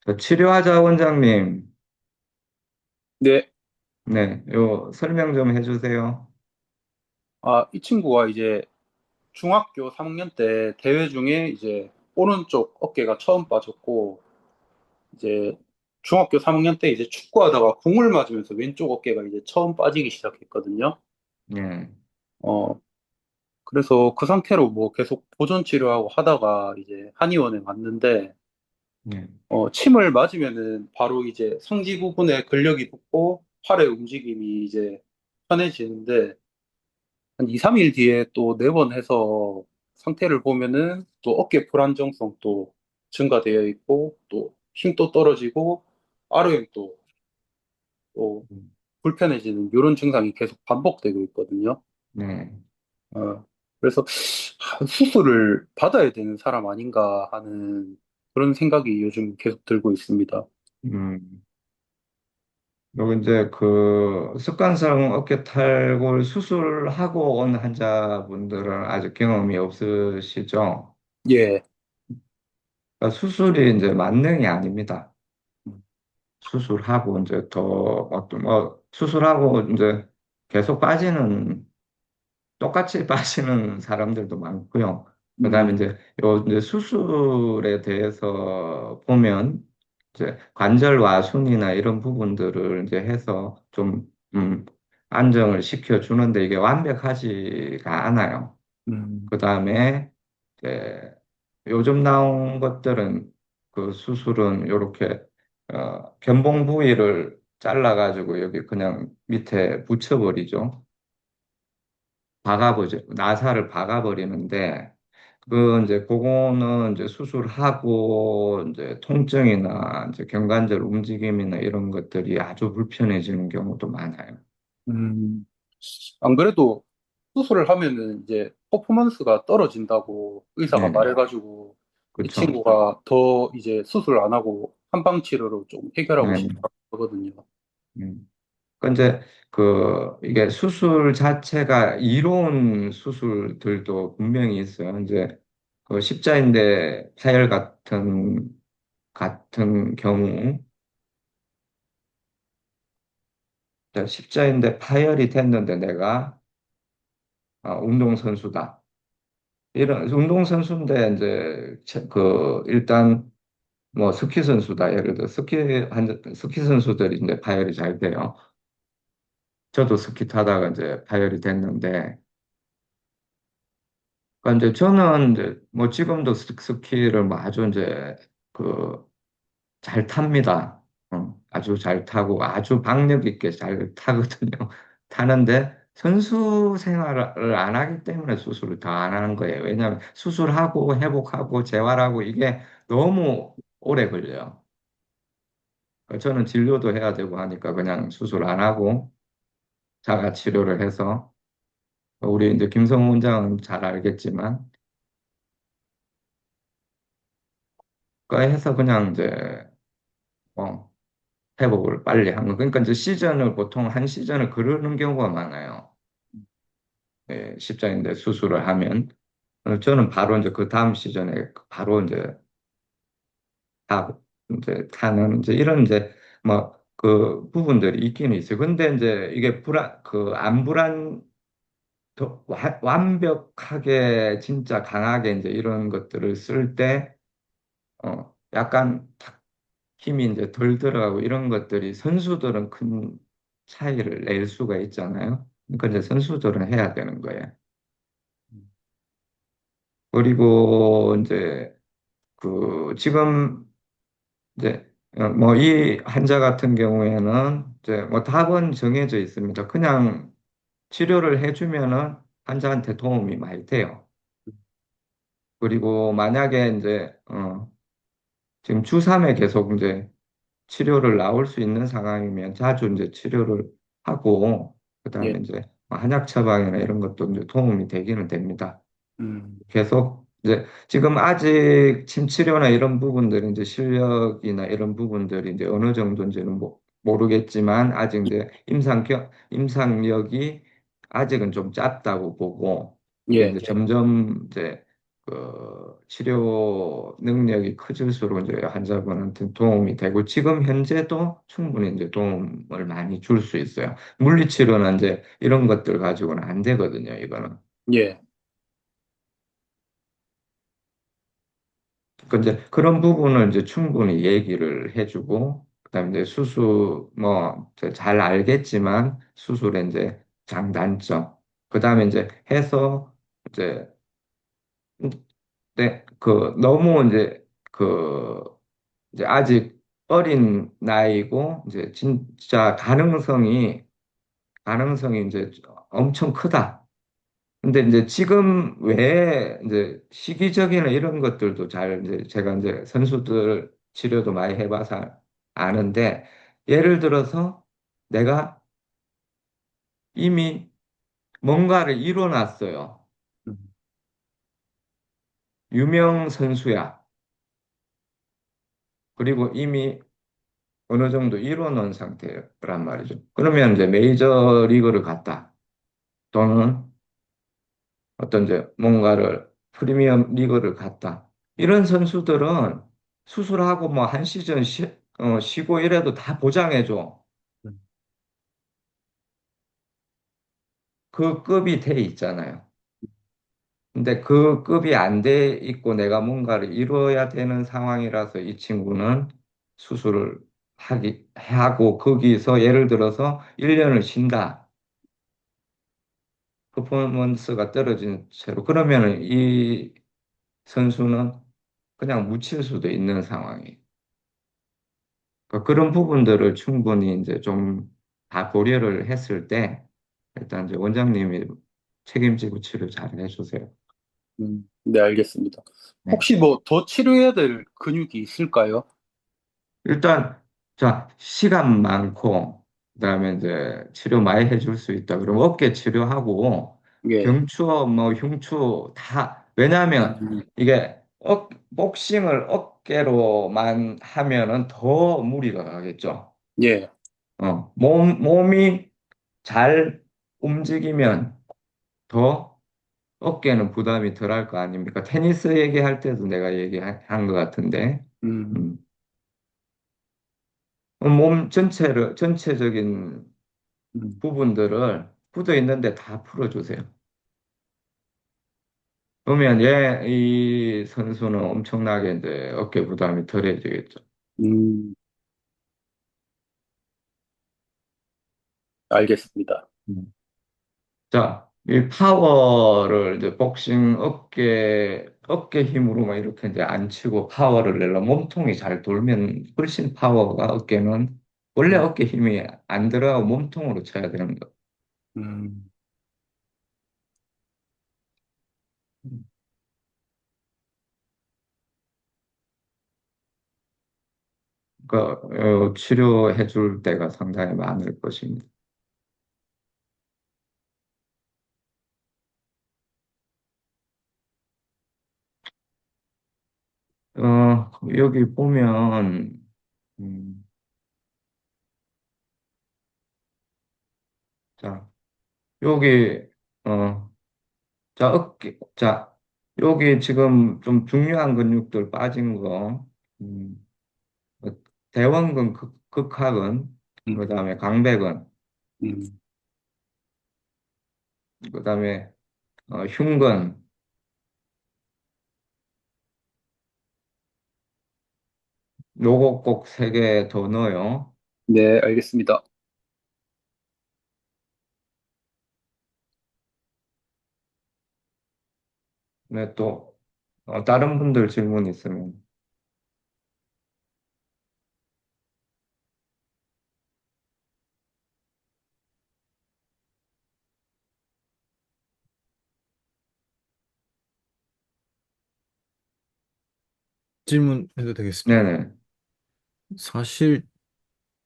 저 치료하자 원장님, 네. 네, 요 설명 좀 해주세요. 이 친구가 이제 중학교 3학년 때 대회 중에 이제 오른쪽 어깨가 처음 빠졌고, 이제 중학교 3학년 때 이제 축구하다가 공을 맞으면서 왼쪽 어깨가 이제 처음 빠지기 시작했거든요. 네, 어, 그래서 그 상태로 뭐 계속 보존 치료하고 하다가 이제 한의원에 왔는데, 네, 침을 맞으면은 바로 이제 상지 부분에 근력이 붙고 팔의 움직임이 이제 편해지는데, 한 2, 3일 뒤에 또 내원해서 상태를 보면은 또 어깨 불안정성 또 증가되어 있고 또 힘도 떨어지고 아래도 또 불편해지는 이런 증상이 계속 반복되고 있거든요. 네. 그래서 수술을 받아야 되는 사람 아닌가 하는 그런 생각이 요즘 계속 들고 있습니다. 음, 그리고 이제 그 습관성 어깨 탈골 수술하고 온 환자분들은 아직 경험이 없으시죠? 예. 그러니까 수술이 이제 만능이 아닙니다. 수술하고 이제 더 어떤 수술하고 이제 계속 똑같이 빠지는 사람들도 많고요. 그다음에 음, 이제 요 이제 수술에 대해서 보면 이제 관절 와순이나 이런 부분들을 이제 해서 좀, 안정을 시켜주는데 이게 완벽하지가 않아요. 음, 그 다음에, 이제 요즘 나온 것들은 그 수술은 요렇게, 견봉 부위를 잘라가지고 여기 그냥 밑에 붙여버리죠. 박아버죠. 나사를 박아버리는데, 이제 그거는 이제 수술하고 이제 통증이나 이제 경관절 움직임이나 이런 것들이 아주 불편해지는 경우도 많아요. 음. 안 그래도 수술을 하면은 이제 퍼포먼스가 떨어진다고 의사가 네네. 말해가지고 이 그렇죠. 친구가 더 이제 수술 안 하고 한방 치료로 좀 해결하고 네네. 싶다고 하거든요. 음. 그 이제 이게 수술 자체가 이로운 수술들도 분명히 있어요. 이제 그 십자인대 파열 같은 경우, 십자인대 파열이 됐는데 내가 운동선수다. 이런 운동선수인데 이제 일단 뭐 스키 선수다. 예를 들어 스키 선수들이 이제 파열이 잘 돼요. 저도 스키 타다가 이제 파열이 됐는데, 그러니까 이제 저는 이제 뭐 지금도 스키를 뭐 아주 이제 그 잘 탑니다. 아주 잘 타고 아주 박력 있게 잘 타거든요. 타는데 선수 생활을 안 하기 때문에 수술을 더 안 하는 거예요. 왜냐하면 수술하고 회복하고 재활하고 이게 너무 오래 걸려요. 그러니까 저는 진료도 해야 되고 하니까 그냥 수술 안 하고 자가 치료를 해서 우리 이제 김성호 원장은 잘 알겠지만 그 해서 그냥 이제 어, 회복을 빨리 하는 거. 그러니까 이제 시즌을 보통 한 시즌을 그르는 경우가 많아요. 예, 십자인대 수술을 하면 저는 바로 이제 그 다음 시즌에 바로 이제 타 이제 타는 이제 이런 이제 뭐 그 부분들이 있기는 있어요. 근데 이제 이게 안 완벽하게 진짜 강하게 이제 이런 것들을 쓸 때 약간 탁 힘이 이제 덜 들어가고 이런 것들이 선수들은 큰 차이를 낼 수가 있잖아요. 그러니까 이제 선수들은 해야 되는 거예요. 그리고 이제 지금 이제 뭐 이 환자 같은 경우에는 이제 뭐 답은 정해져 있습니다. 그냥 치료를 해주면은 환자한테 도움이 많이 돼요. 그리고 만약에 이제 지금 주3에 계속 이제 치료를 나올 수 있는 상황이면 자주 이제 치료를 하고 예. 그다음에 이제 한약 처방이나 이런 것도 이제 도움이 되기는 됩니다. 음, 계속 이제 지금 아직 침치료나 이런 부분들이 이제 실력이나 이런 부분들이 이제 어느 정도인지는 모르겠지만 아직 이제 임상력이 아직은 좀 짧다고 보고 근데 예. 이제 점점 이제 치료 능력이 커질수록 이제 환자분한테 도움이 되고 지금 현재도 충분히 이제 도움을 많이 줄 수 있어요. 물리치료는 이제 이런 것들 가지고는 안 되거든요, 이거는. 예. 그 이제 그런 부분을 이제 충분히 얘기를 해주고, 그다음에 이제 수술 뭐 잘 알겠지만 수술의 이제 장단점, 그다음에 이제 해서 이제 네, 너무 이제 아직 어린 나이고 이제 진짜 가능성이 이제 엄청 크다. 근데 이제 지금 왜 이제 시기적인 이런 것들도 잘 이제 제가 이제 선수들 치료도 많이 해봐서 아는데 예를 들어서 내가 이미 뭔가를 이뤄놨어요. 음, 유명 선수야. 그리고 이미 어느 정도 이뤄놓은 상태란 말이죠. 그러면 이제 메이저 리그를 갔다. 또는 어떤 이제 뭔가를 프리미엄 리그를 갔다. 이런 선수들은 수술하고 뭐 한 시즌 쉬고 이래도 다 보장해줘. 음, 그 급이 돼 있잖아요. 근데 그 급이 안 돼 있고 내가 뭔가를 이루어야 되는 상황이라서 이 친구는 수술을 하고 거기서 예를 들어서 1년을 쉰다. 퍼포먼스가 떨어진 채로 그러면은 이 선수는 그냥 묻힐 수도 있는 상황이에요. 그러니까 그런 부분들을 충분히 이제 좀 다 고려를 했을 때 일단 이제 원장님이 책임지고 치료 잘 해주세요. 네, 알겠습니다. 네. 혹시 뭐 더 치료해야 될 근육이 있을까요? 일단 자 시간 많고 그다음에 이제 치료 많이 해줄 수 있다. 그러면 어깨 치료하고 예. 경추 뭐 흉추 다 왜냐하면 음, 이게 복싱을 어깨로만 하면은 더 무리가 가겠죠. 예. 몸이 잘 움직이면 더 어깨는 부담이 덜할 거 아닙니까? 테니스 얘기할 때도 내가 얘기한 것 같은데, 음, 음. 전체적인 음, 부분들을 굳어 있는데 다 풀어주세요. 그러면 이 선수는 엄청나게 이제 어깨 부담이 덜해지겠죠. 음, 알겠습니다. 음. 자, 이 파워를 이제 복싱 어깨 힘으로만 이렇게 이제 안 치고 파워를 내려 몸통이 잘 돌면 훨씬 파워가 어깨는 원래 음, 어깨 힘이 안 들어가고 몸통으로 쳐야 되는 거. 음, 그러니까 치료해 줄 때가 상당히 많을 것입니다. 여기 보면 음, 자, 여기 자, 여기 지금 좀 중요한 근육들 빠진 거. 음, 어, 대원근, 극하근, 음, 그다음에 강배근, 음. 그다음에 흉근, 요거 꼭 세 개 더 넣어요. 네, 알겠습니다. 네, 또 다른 분들 질문 있으면. 질문해도 되겠습니까? 네네, 사실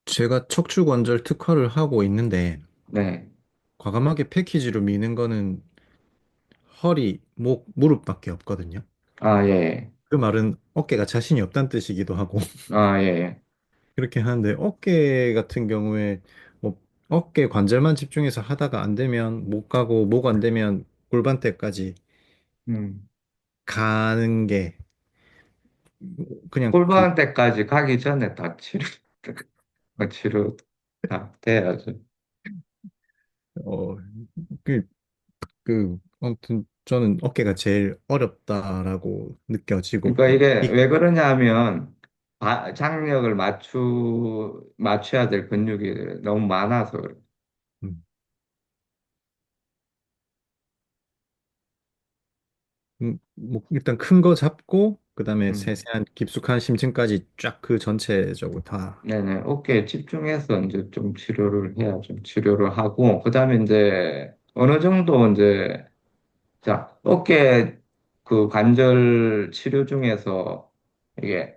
제가 척추관절 특허를 하고 있는데 네. 과감하게 패키지로 미는 거는 허리, 목, 무릎밖에 없거든요. 아, 예. 그 말은 어깨가 자신이 없다는 뜻이기도 하고 아, 예. 그렇게 하는데 어깨 같은 경우에 뭐 어깨 관절만 집중해서 하다가 안 되면 못 가고 목 안 되면 골반대까지 음. 가는 게 그냥 그 골반 때까지 가기 전에 다 치료 다 돼야죠. 어, 그, 아무튼 저는 어깨가 제일 어렵다라고 느껴지고, 그러니까 이게 왜 그러냐면 장력을 맞춰야 될 근육이 너무 많아서 그래요. 음, 뭐 일단 큰 거 잡고, 그 다음에 음. 세세한 깊숙한 심층까지 쫙 그 전체적으로 다, 네네. 어깨에 집중해서 이제 좀 치료를 해야죠. 치료를 하고, 그 다음에 이제 어느 정도 이제, 자, 어깨 그 관절 치료 중에서 이게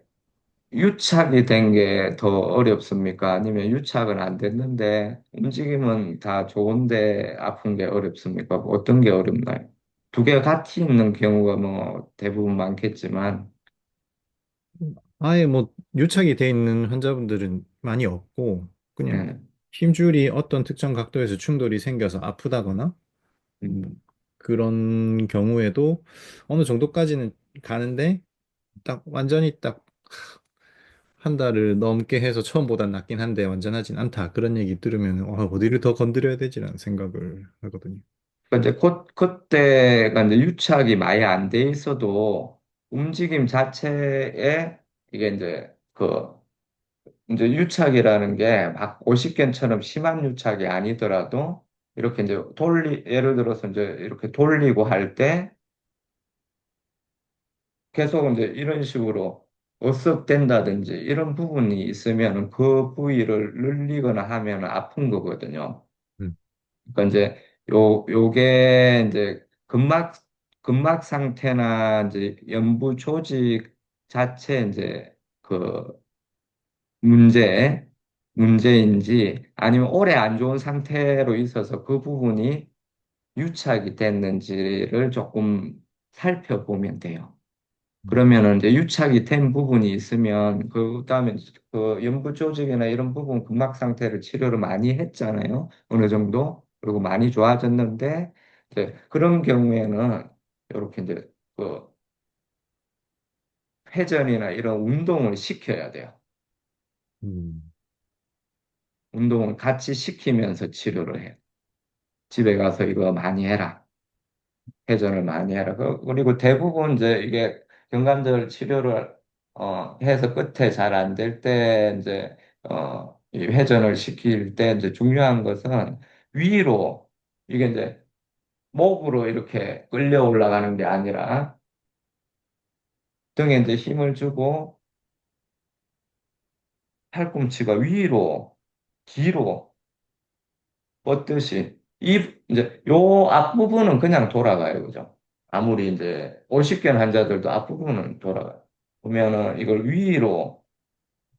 유착이 된 게 더 어렵습니까? 아니면 유착은 안 됐는데 움직임은 다 좋은데 아픈 게 어렵습니까? 뭐 어떤 게 어렵나요? 두 개 같이 있는 경우가 뭐 대부분 많겠지만, 아예 뭐 유착이 돼 있는 환자분들은 많이 없고, 그냥 네. 힘줄이 어떤 특정 각도에서 충돌이 생겨서 아프다거나, 뭐 음. 그런 경우에도 어느 정도까지는 가는데, 딱 완전히 딱 한 달을 넘게 해서 처음보단 낫긴 한데 완전하진 않다. 그런 얘기 들으면 어디를 더 건드려야 되지라는 생각을 하거든요. 그러니까 이제 그때가 이제 유착이 많이 안 돼 있어도 움직임 자체에 이게 이제 그 이제 유착이라는 게 막 오십견처럼 심한 유착이 아니더라도 이렇게 이제 예를 들어서 이제 이렇게 돌리고 할 때 계속 이제 이런 식으로 어습된다든지 이런 부분이 있으면 그 부위를 늘리거나 하면 아픈 거거든요. 음, 그러니까 이제 요게 이제 근막 상태나 이제 연부 조직 자체 이제 그 문제, 문제인지 아니면 오래 안 좋은 상태로 있어서 그 부분이 유착이 됐는지를 조금 살펴보면 돼요. 그러면은 이제 유착이 된 부분이 있으면 그다음에 그 연부 조직이나 이런 부분 근막 상태를 치료를 많이 했잖아요. 어느 정도. 그리고 많이 좋아졌는데 이제 그런 경우에는 이렇게 이제 그 회전이나 이런 운동을 시켜야 돼요. 음, 운동을 같이 시키면서 치료를 해요. 집에 가서 이거 많이 해라. 회전을 많이 해라. 그리고 대부분 이제 이게 경관절 치료를 해서 끝에 잘 안 될 때 이제 이 회전을 시킬 때 이제 중요한 것은 위로 이게 이제 목으로 이렇게 끌려 올라가는 게 아니라 등에 이제 힘을 주고 팔꿈치가 위로 뒤로 뻗듯이 이제 요 앞부분은 그냥 돌아가요. 그죠? 아무리 이제 오십견 환자들도 앞부분은 돌아가요. 보면은 이걸 위로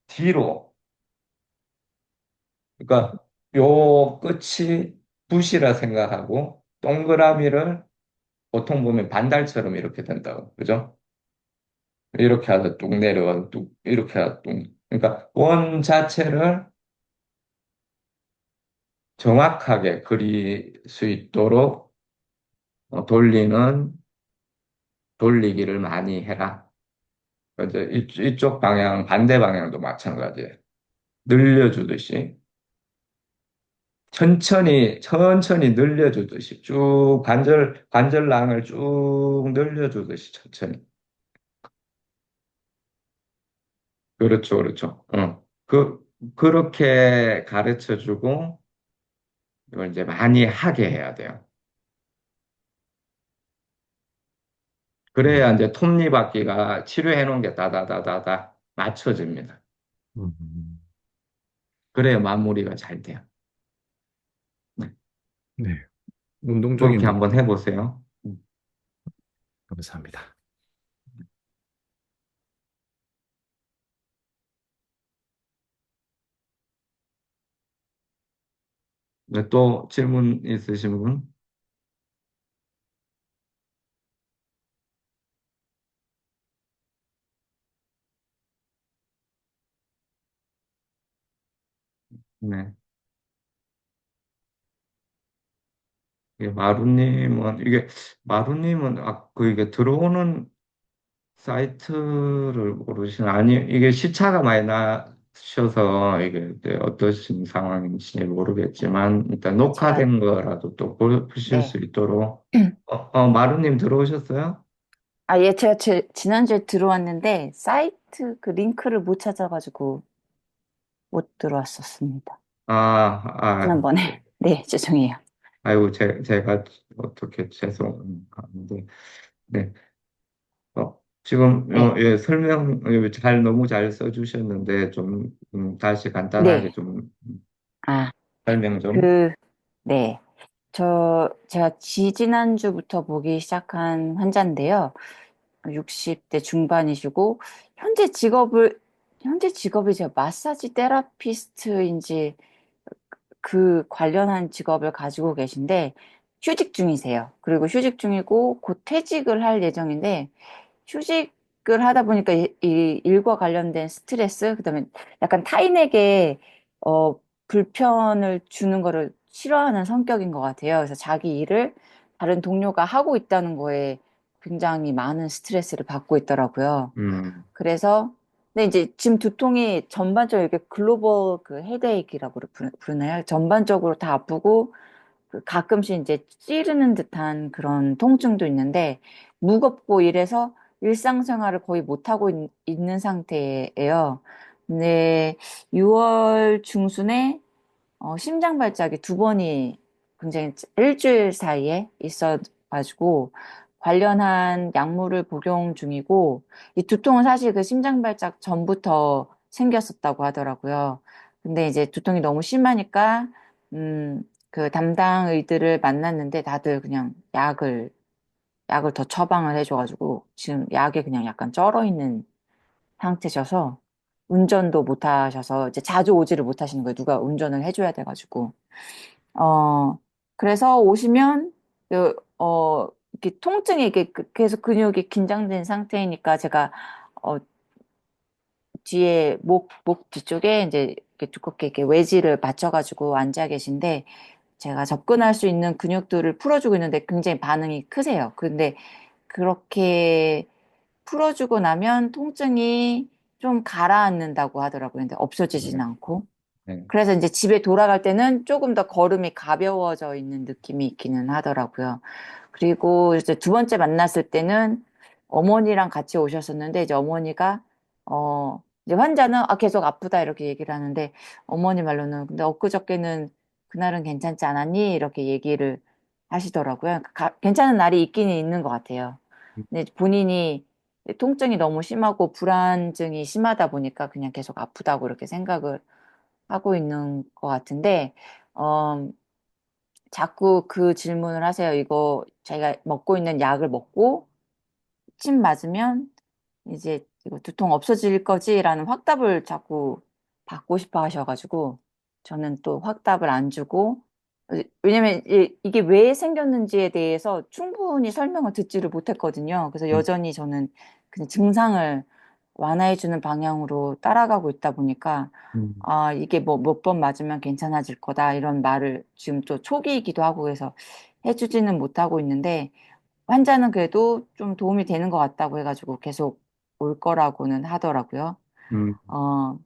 뒤로 그러니까 요 끝이 붓이라 생각하고 동그라미를 보통 보면 반달처럼 이렇게 된다고. 그죠? 이렇게 하다 뚝 내려가고 뚝 이렇게 하다 뚝. 그러니까 원 자체를 정확하게 그릴 수 있도록 돌리는 돌리기를 많이 해라. 이제 이쪽 방향, 반대 방향도 마찬가지예요. 늘려주듯이. 천천히 늘려주듯이. 쭉 관절랑을 쭉 늘려주듯이 천천히. 그렇죠, 그렇죠. 그렇게 가르쳐 주고, 이걸 이제 많이 하게 해야 돼요. 음, 그래야 이제 톱니바퀴가 치료해 놓은 게 다다다다다 맞춰집니다. 음. 그래야 마무리가 잘 돼요. 네. 네. 운동적인 그렇게 부분 한번 해보세요. 감사합니다. 네, 또 질문 있으신 분? 네. 마루님은 이게 들어오는 사이트를 모르시나 아니 이게 시차가 많이 나셔서 이게 이제 어떠신 상황인지 모르겠지만 일단 제가, 녹화된 거라도 또 보실 수 네. 있도록 마루님 들어오셨어요? 아, 예, 제가 지난주에 들어왔는데, 사이트 그 링크를 못 찾아가지고 못 들어왔었습니다. 아, 지난번에. 네, 죄송해요. 아이고 제가 어떻게 죄송한데 네. 지금 네, 예, 설명 너무 잘 써주셨는데 좀 다시 간단하게 네. 좀 아, 설명 좀. 그, 네. 제가 지지난주부터 보기 시작한 환자인데요. 60대 중반이시고, 현재 직업이 제가 마사지 테라피스트인지 그 관련한 직업을 가지고 계신데 휴직 중이세요. 그리고 휴직 중이고 곧 퇴직을 할 예정인데 휴직을 하다 보니까 이 일과 관련된 스트레스, 그다음에 약간 타인에게 어, 불편을 주는 거를 싫어하는 성격인 것 같아요. 그래서 자기 일을 다른 동료가 하고 있다는 거에 굉장히 많은 스트레스를 받고 있더라고요. 음, 그래서 근데 이제 지금 두통이 전반적으로 이렇게 글로벌 그 헤드에이크라고 부르나요? 전반적으로 다 아프고 그 가끔씩 이제 찌르는 듯한 그런 통증도 있는데 무겁고 이래서 일상생활을 거의 못하고 있는 상태예요. 근데 6월 중순에 심장 발작이 두 번이 굉장히 일주일 사이에 있어가지고 관련한 약물을 복용 중이고 이 두통은 사실 그 심장 발작 전부터 생겼었다고 하더라고요. 근데 이제 두통이 너무 심하니까 그 담당 의들을 만났는데 다들 그냥 약을 더 처방을 해줘가지고 지금 약에 그냥 약간 쩔어 있는 상태셔서 운전도 못 하셔서 이제 자주 오지를 못하시는 거예요. 누가 운전을 해줘야 돼가지고. 어, 그래서 오시면, 이렇게 통증이 이게 계속 근육이 긴장된 상태이니까 제가, 어, 뒤에 목 뒤쪽에 이제 이렇게 두껍게 이렇게 외지를 받쳐가지고 앉아 계신데 제가 접근할 수 있는 근육들을 풀어주고 있는데 굉장히 반응이 크세요. 근데 그렇게 풀어주고 나면 통증이 좀 가라앉는다고 하더라고요. 근데 없어지진 네. 않고. 네. 그래서 이제 집에 돌아갈 때는 조금 더 걸음이 가벼워져 있는 느낌이 있기는 하더라고요. 그리고 이제 두 번째 만났을 때는 어머니랑 같이 오셨었는데 이제 어머니가 이제 환자는 계속 아프다 이렇게 얘기를 하는데 어머니 말로는 근데 엊그저께는 그날은 괜찮지 않았니? 이렇게 얘기를 하시더라고요. 괜찮은 날이 있기는 있는 것 같아요. 근데 본인이 통증이 너무 심하고 불안증이 심하다 보니까 그냥 계속 아프다고 이렇게 생각을 하고 있는 것 같은데, 어, 자꾸 그 질문을 하세요. 이거 자기가 먹고 있는 약을 먹고 침 맞으면 이제 이거 두통 없어질 거지라는 확답을 자꾸 받고 싶어 하셔가지고 저는 또 확답을 안 주고 왜냐면 이게 왜 생겼는지에 대해서 충분히 설명을 듣지를 못했거든요. 그래서 음, 여전히 저는 그냥 증상을 완화해주는 방향으로 따라가고 있다 보니까 음, 이게 뭐 몇 번 맞으면 괜찮아질 거다 이런 말을 지금 또 초기이기도 하고 해서 해주지는 못하고 있는데 환자는 그래도 좀 도움이 되는 것 같다고 해가지고 계속 올 거라고는 하더라고요. 음, 어,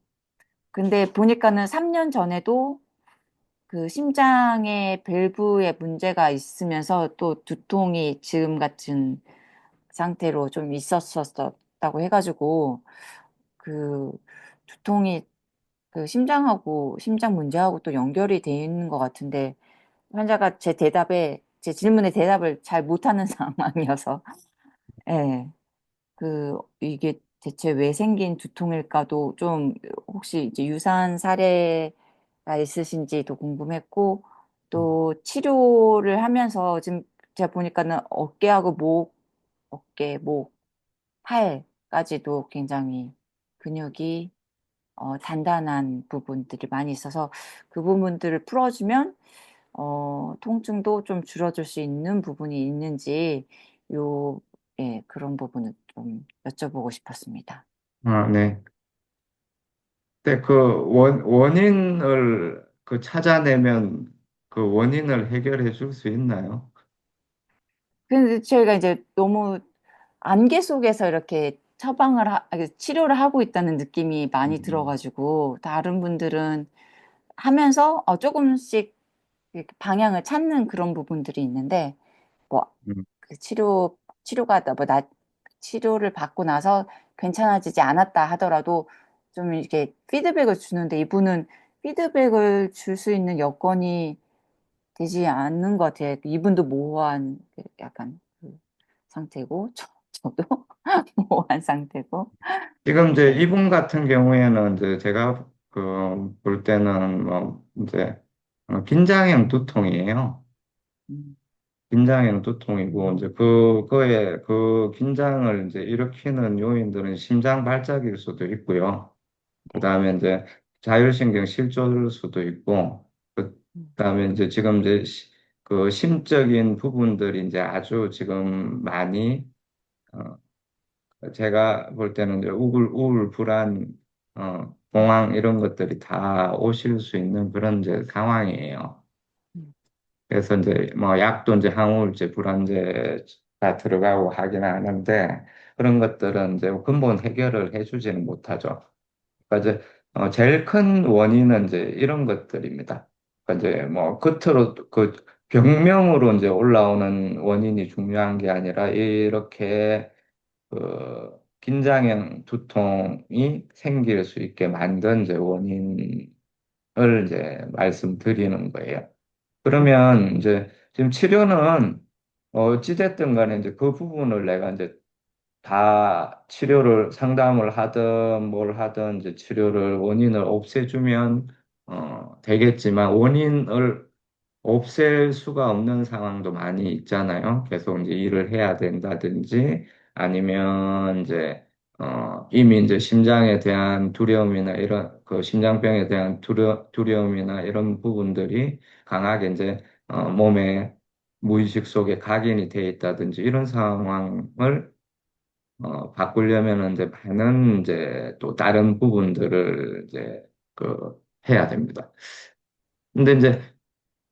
근데 보니까는 3년 전에도 그 심장의 밸브에 문제가 있으면서 또 두통이 지금 같은 상태로 좀 있었었다고 해가지고 그 두통이 그 심장하고 심장 문제하고 또 연결이 돼 있는 것 같은데 환자가 제 질문에 대답을 잘 못하는 상황이어서 예. 이게 대체 왜 생긴 두통일까도 좀 혹시 이제 유사한 사례가 있으신지도 궁금했고 또 치료를 하면서 지금 제가 보니까는 어깨, 목, 팔까지도 굉장히 근육이 단단한 부분들이 많이 있어서 그 부분들을 풀어주면 통증도 좀 줄어들 수 있는 부분이 있는지 요, 예, 그런 부분을 좀 여쭤보고 싶었습니다. 네. 근데 원인을 찾아내면 그 원인을 해결해 줄 수 있나요? 근데 저희가 이제 너무 안개 속에서 이렇게 치료를 하고 있다는 느낌이 많이 음, 들어가지고 다른 분들은 하면서 조금씩 이렇게 방향을 찾는 그런 부분들이 있는데 뭐 음, 그 치료가 치료를 받고 나서 괜찮아지지 않았다 하더라도 좀 이렇게 피드백을 주는데 이분은 피드백을 줄 수 있는 여건이 되지 않는 것 같아요. 이분도 모호한 약간 그 상태고 저도 모호한 상태고 지금 이제 네. 이분 같은 경우에는 이제 제가 볼 때는 뭐 이제 긴장형 두통이에요. 음, 긴장형 두통이고 이제 그거에 그 긴장을 이제 일으키는 요인들은 심장 발작일 수도 있고요. 네. 그다음에 이제 자율신경 실조일 수도 있고 음, 그다음에 이제 지금 이제 그 심적인 부분들이 이제 아주 지금 많이 어, 제가 볼 때는 이제 우울, 불안, 공황 이런 것들이 다 오실 수 있는 그런 이제 상황이에요. 음, 그래서 이제 뭐 약도 이제 항우울제, 불안제가 들어가고 하긴 하는데 그런 것들은 이제 근본 해결을 해주지는 못하죠. 그러니까 이제 제일 큰 원인은 이제 이런 것들입니다. 그러니까 이제 뭐 겉으로 그 병명으로 이제 올라오는 원인이 중요한 게 아니라 이렇게 그 긴장형 두통이 생길 수 있게 만든 이제 원인을 이제 말씀드리는 거예요. 그러면 이제 지금 치료는 어찌됐든 간에 이제 그 부분을 내가 이제 다 치료를 상담을 하든 뭘 하든 이제 치료를 원인을 없애주면 되겠지만 원인을 없앨 수가 없는 상황도 많이 있잖아요. 계속 이제 일을 해야 된다든지 아니면 이제 이미 이제 심장에 대한 두려움이나 이런 그 심장병에 대한 두려움이나 이런 부분들이 강하게 이제 몸에 무의식 속에 각인이 돼 있다든지 이런 상황을 바꾸려면은 이제 많은 이제 또 다른 부분들을 이제 그 해야 됩니다. 근데 이제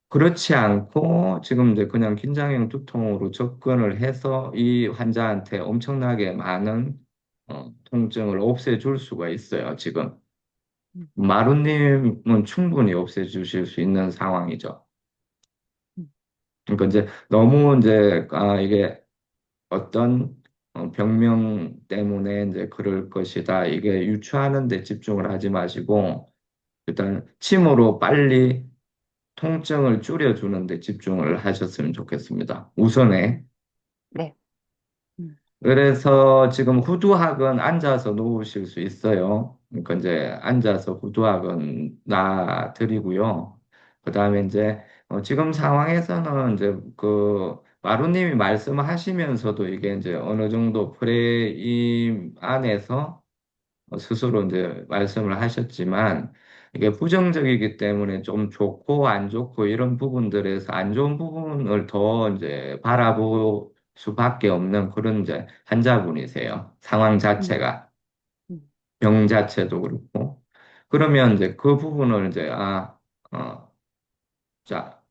그렇지 않고 지금 이제 그냥 긴장형 두통으로 접근을 해서 이 환자한테 엄청나게 많은 통증을 없애줄 수가 있어요, 지금. 음, 마루님은 충분히 없애주실 수 있는 상황이죠. 음, 그러니까 이제 너무 이제 이게 어떤 병명 때문에 이제 그럴 것이다. 이게 유추하는 데 집중을 하지 마시고 일단 침으로 빨리 통증을 줄여주는 데 집중을 하셨으면 좋겠습니다. 우선에. 네. 음, 그래서 지금 후두학은 앉아서 놓으실 수 있어요. 그러니까 이제 앉아서 후두학은 놔드리고요. 그다음에 이제 지금 상황에서는 이제 그 마루님이 말씀하시면서도 이게 이제 어느 정도 프레임 안에서 스스로 이제 말씀을 하셨지만 이게 부정적이기 때문에 좀 좋고 안 좋고 이런 부분들에서 안 좋은 부분을 더 이제 바라볼 수밖에 없는 그런 이제 환자분이세요. 상황 음, 자체가 음, 병 자체도 그렇고 그러면 이제 그 부분을 이제 자,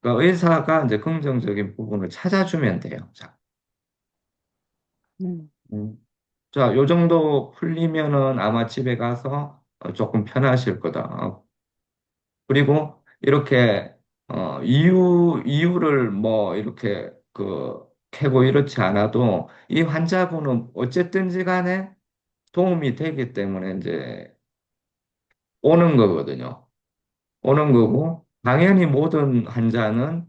그 의사가 이제 긍정적인 부분을 찾아주면 돼요. 자, 음, 음. 자, 요 정도 풀리면은 아마 집에 가서 조금 편하실 거다. 그리고 이렇게 이유를 뭐 이렇게 그 캐고 이렇지 않아도 이 환자분은 어쨌든지 간에 도움이 되기 때문에 이제 오는 거거든요. 오는 거고 당연히 모든 환자는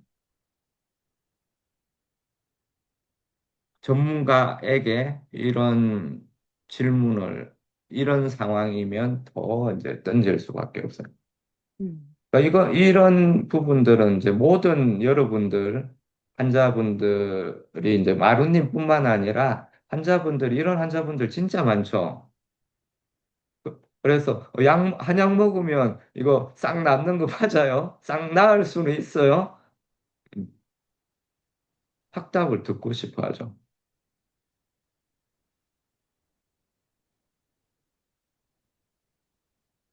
전문가에게 이런 질문을 이런 상황이면 더 이제 던질 수밖에 없어요. 음, 그러니까 이런 부분들은 이제 모든 여러분들, 환자분들이 이제 마루님뿐만 아니라 환자분들, 이런 환자분들 진짜 많죠. 그래서 한약 먹으면 이거 싹 낫는 거 맞아요? 싹 나을 수는 있어요? 확답을 듣고 싶어 하죠.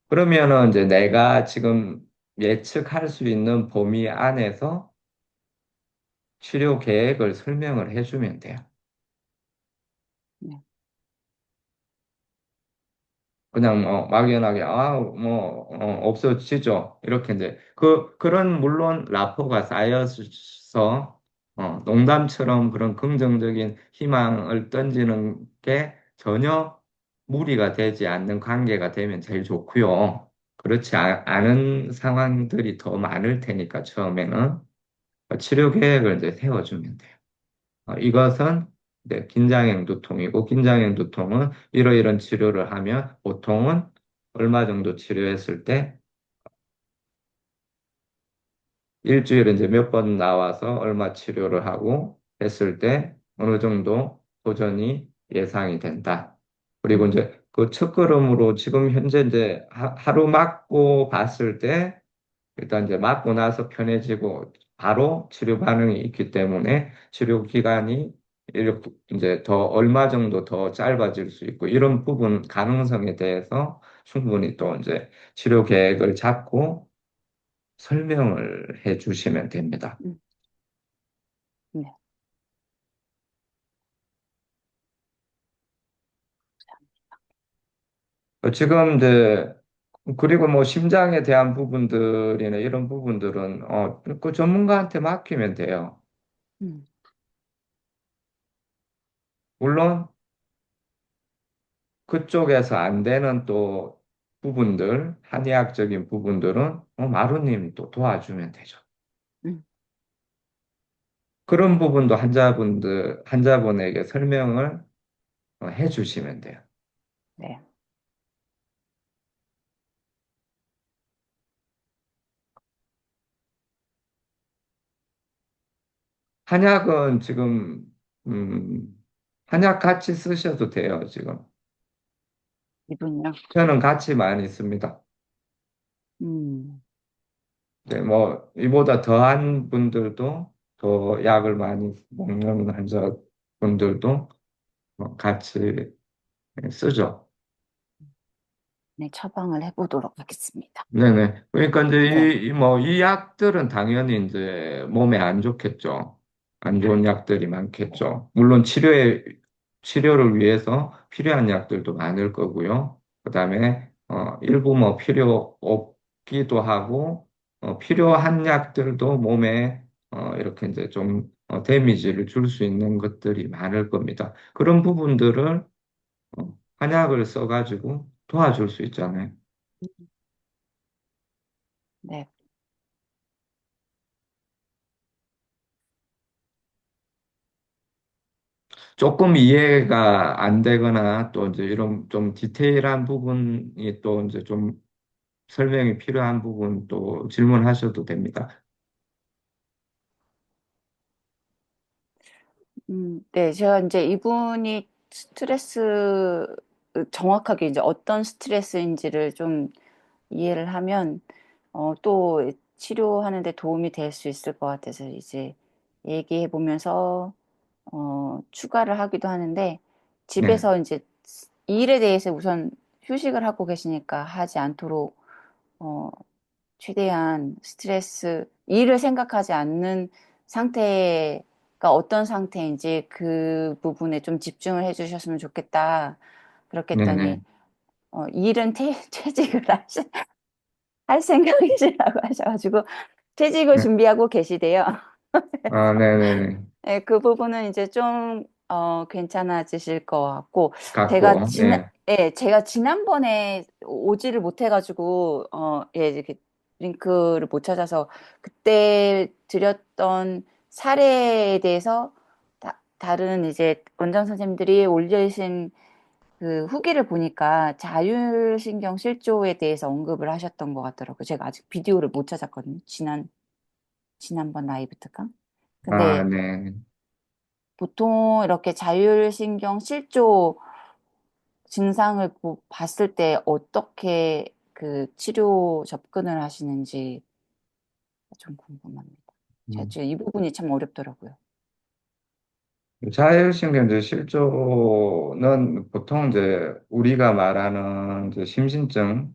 그러면은 이제 내가 지금 예측할 수 있는 범위 안에서 치료 계획을 설명을 해주면 돼요. 네. 그냥 뭐 막연하게 없어지죠. 이렇게 이제 그런 물론 라포가 쌓여서 농담처럼 그런 긍정적인 희망을 던지는 게 전혀 무리가 되지 않는 관계가 되면 제일 좋고요. 그렇지 않은 상황들이 더 많을 테니까 처음에는 치료 계획을 이제 세워주면 돼요. 이것은 이제 긴장형 두통이고, 긴장형 두통은 이러이런 치료를 하면 보통은 얼마 정도 치료했을 때 일주일에 이제 몇 번 나와서 얼마 치료를 하고 했을 때 어느 정도 도전이 예상이 된다. 그리고 음, 이제 그 첫걸음으로 지금 현재 이제 하루 맞고 봤을 때 일단 이제 맞고 나서 편해지고 바로 치료 반응이 있기 때문에 치료 기간이 이렇게 이제 더 얼마 정도 더 짧아질 수 있고 이런 부분 가능성에 대해서 충분히 또 이제 치료 계획을 잡고 설명을 해 주시면 됩니다. 음, 네. 지금 이제 그리고 뭐 심장에 대한 부분들이나 이런 부분들은 그 전문가한테 맡기면 돼요. 음, 물론 그쪽에서 안 되는 또 부분들, 한의학적인 부분들은 마루님이 또 도와주면 되죠. 음, 그런 부분도 환자분에게 설명을 해주시면 돼요. 네. 한약은 지금, 음, 한약 같이 쓰셔도 돼요, 지금. 이분요. 저는 같이 많이 씁니다. 음, 네, 뭐, 이보다 더한 분들도, 더 약을 많이 먹는 환자분들도 같이 쓰죠. 네, 처방을 해보도록 하겠습니다. 네네. 그러니까 네. 이제 이 약들은 당연히 이제 몸에 안 좋겠죠. 안 좋은 약들이 많겠죠. 물론 치료를 위해서 필요한 약들도 많을 거고요. 그다음에, 일부 뭐 필요 없기도 하고, 필요한 약들도 몸에, 이렇게 이제 좀, 데미지를 줄 수 있는 것들이 많을 겁니다. 그런 부분들을, 한약을 써가지고 도와줄 수 있잖아요. 네. 조금 이해가 안 되거나 또 이제 이런 좀 디테일한 부분이 또 이제 좀 설명이 필요한 부분 또 질문하셔도 됩니다. 네, 제가 이제 이분이 스트레스, 정확하게 이제 어떤 스트레스인지를 좀 이해를 하면, 또 치료하는 데 도움이 될 수 있을 것 같아서 이제 얘기해 보면서, 추가를 하기도 하는데, 네, 집에서 이제 이 일에 대해서 우선 휴식을 하고 계시니까 하지 않도록, 어, 최대한 스트레스, 일을 생각하지 않는 상태가 어떤 상태인지 그 부분에 좀 집중을 해 주셨으면 좋겠다. 그렇게 했더니, 네네, 일은 퇴직을 할 생각이시라고 하셔가지고, 퇴직을 네, 준비하고 계시대요. 아, 네네네, 네, 그 부분은 이제 좀, 괜찮아지실 것 같고, 갖고, 예, 제가 지난번에 오지를 못해가지고, 예, 이렇게 링크를 못 찾아서, 그때 드렸던 사례에 대해서 다른 이제 원장 선생님들이 올리신 그 후기를 보니까 자율신경 실조에 대해서 언급을 하셨던 것 같더라고요. 제가 아직 비디오를 못 찾았거든요. 지난번 라이브 특강. 아, 근데 네. 보통 이렇게 자율신경 실조 증상을 봤을 때 어떻게 그 치료 접근을 하시는지 좀 궁금합니다. 제가 음. 지금 이 부분이 참 어렵더라고요. 자율신경제 실조는 보통 이제 우리가 말하는 이제 심신증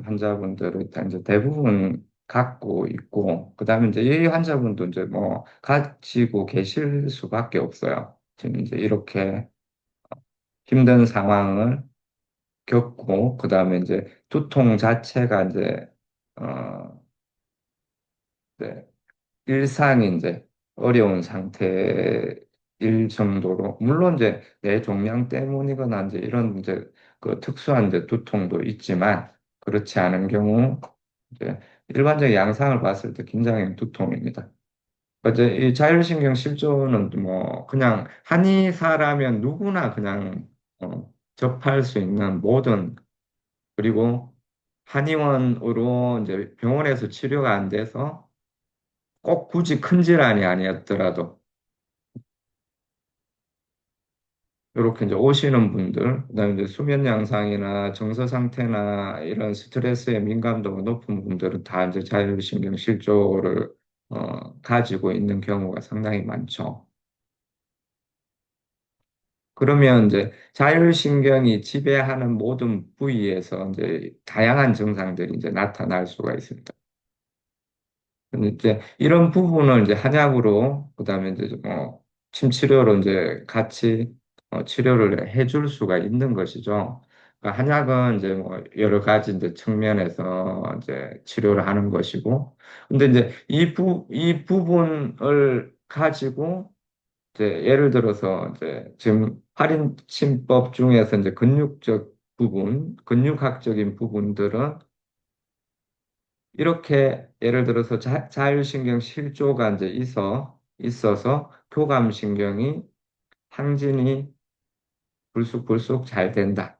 환자분들을 다 이제 대부분 갖고 있고, 그다음에 이제 이 환자분도 이제 뭐 가지고 계실 수밖에 없어요. 지금 이제 이렇게 힘든 상황을 겪고, 그다음에 이제 두통 자체가 이제 어, 네, 일상이 이제 어려운 상태일 정도로, 물론 이제 뇌 종양 때문이거나 이제 이런 이제 그 특수한 이제 두통도 있지만, 그렇지 않은 경우 이제 일반적인 양상을 봤을 때 굉장히 두통입니다. 이제 이 자율신경 실조는 뭐 그냥 한의사라면 누구나 그냥 접할 수 있는 모든, 그리고 한의원으로 이제 병원에서 치료가 안 돼서 꼭 굳이 큰 질환이 아니었더라도 이렇게 이제 오시는 분들, 그다음에 이제 수면 양상이나 정서 상태나 이런 스트레스에 민감도가 높은 분들은 다 이제 자율신경 실조를 가지고 있는 경우가 상당히 많죠. 그러면 이제 자율신경이 지배하는 모든 부위에서 이제 다양한 증상들이 이제 나타날 수가 있습니다. 근데 이제 이런 부분을 이제 한약으로, 그다음에 이제 침치료로 이제 같이 치료를 해줄 수가 있는 것이죠. 그러니까 한약은 이제 뭐 여러 가지 이제 측면에서 이제 치료를 하는 것이고, 근데 이제 이 부분을 가지고 이제 예를 들어서 이제 지금 할인침법 중에서 이제 근육적 부분, 근육학적인 부분들은 이렇게 예를 들어서 자율신경 실조가 이제 있어서 교감신경이 항진이 불쑥불쑥 잘 된다.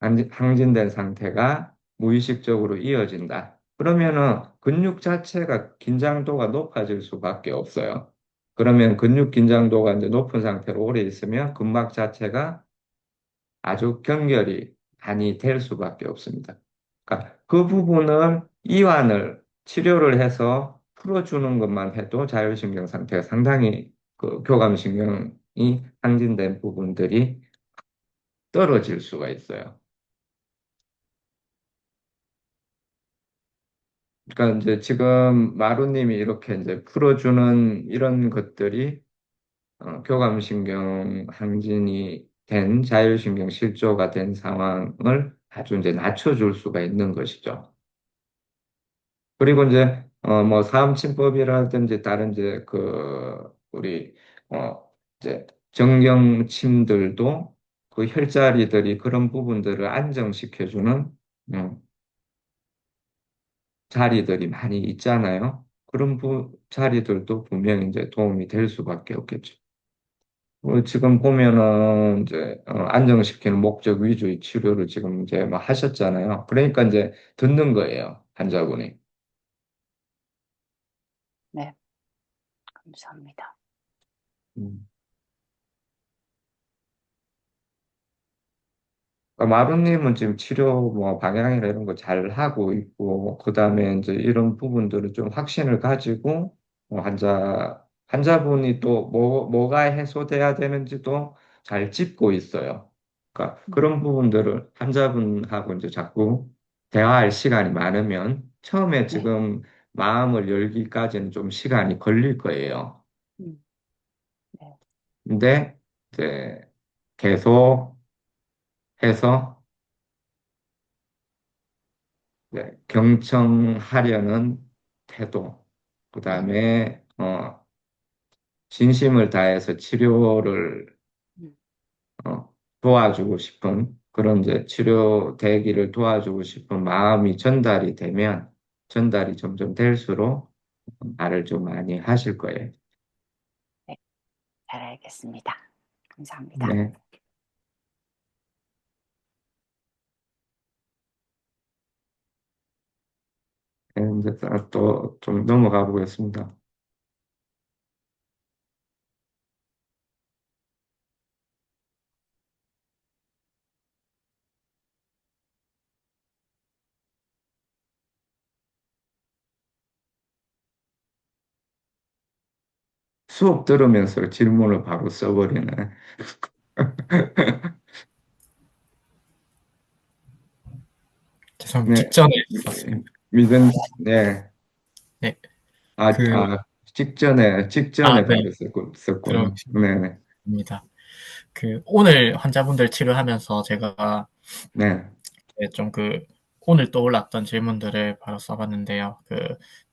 항진된 상태가 무의식적으로 이어진다. 그러면은 근육 자체가 긴장도가 높아질 수밖에 없어요. 그러면 근육 긴장도가 이제 높은 상태로 오래 있으면 근막 자체가 아주 경결이 많이 될 수밖에 없습니다. 그러니까 그 부분을 이완을 치료를 해서 풀어주는 것만 해도 자율신경 상태가 상당히 그 교감신경이 항진된 부분들이 떨어질 수가 있어요. 그러니까 이제 지금 마루님이 이렇게 이제 풀어주는 이런 것들이 교감신경 항진이 된 자율신경 실조가 된 상황을 아주 이제 낮춰줄 수가 있는 것이죠. 그리고 이제 뭐 사음침법이라든지 다른 이제 그 우리 이제 정경침들도 그 혈자리들이 그런 부분들을 안정시켜주는 음, 자리들이 많이 있잖아요. 그런 자리들도 분명히 이제 도움이 될 수밖에 없겠죠. 지금 보면은 이제 안정시키는 목적 위주의 치료를 지금 이제 막 하셨잖아요. 그러니까 이제 듣는 거예요, 환자분이. 네, 감사합니다. 음. 마루님은 지금 치료 뭐 방향이나 이런 거 잘 하고 있고, 그 다음에 이제 이런 부분들을 좀 확신을 가지고, 환자분이 또 뭐가 해소돼야 되는지도 잘 짚고 있어요. 그러니까 그런 부분들을 환자분하고 이제 자꾸 대화할 시간이 많으면, 처음에 네. 지금 마음을 열기까지는 좀 시간이 걸릴 거예요. 음, 네. 근데 이제 계속 해서 네, 경청하려는 태도, 그 음, 다음에 진심을 다해서 치료를 음, 도와주고 싶은 그런 이제 치료 대기를 도와주고 싶은 마음이 전달이 점점 될수록 말을 좀 많이 하실 거예요. 네, 잘 알겠습니다. 감사합니다. 네, 네, 이제 또 좀 넘어가 보겠습니다. 수업 들으면서 질문을 바로 써버리네. 죄송합니다. 네, 직전에 썼습니다. 네. 네, 아, 그, 직전에 네, 바로 썼구나. 네네. 들어옵니다. 오늘 환자분들 치료하면서 제가 네. 좀 오늘 떠올랐던 질문들을 바로 써봤는데요.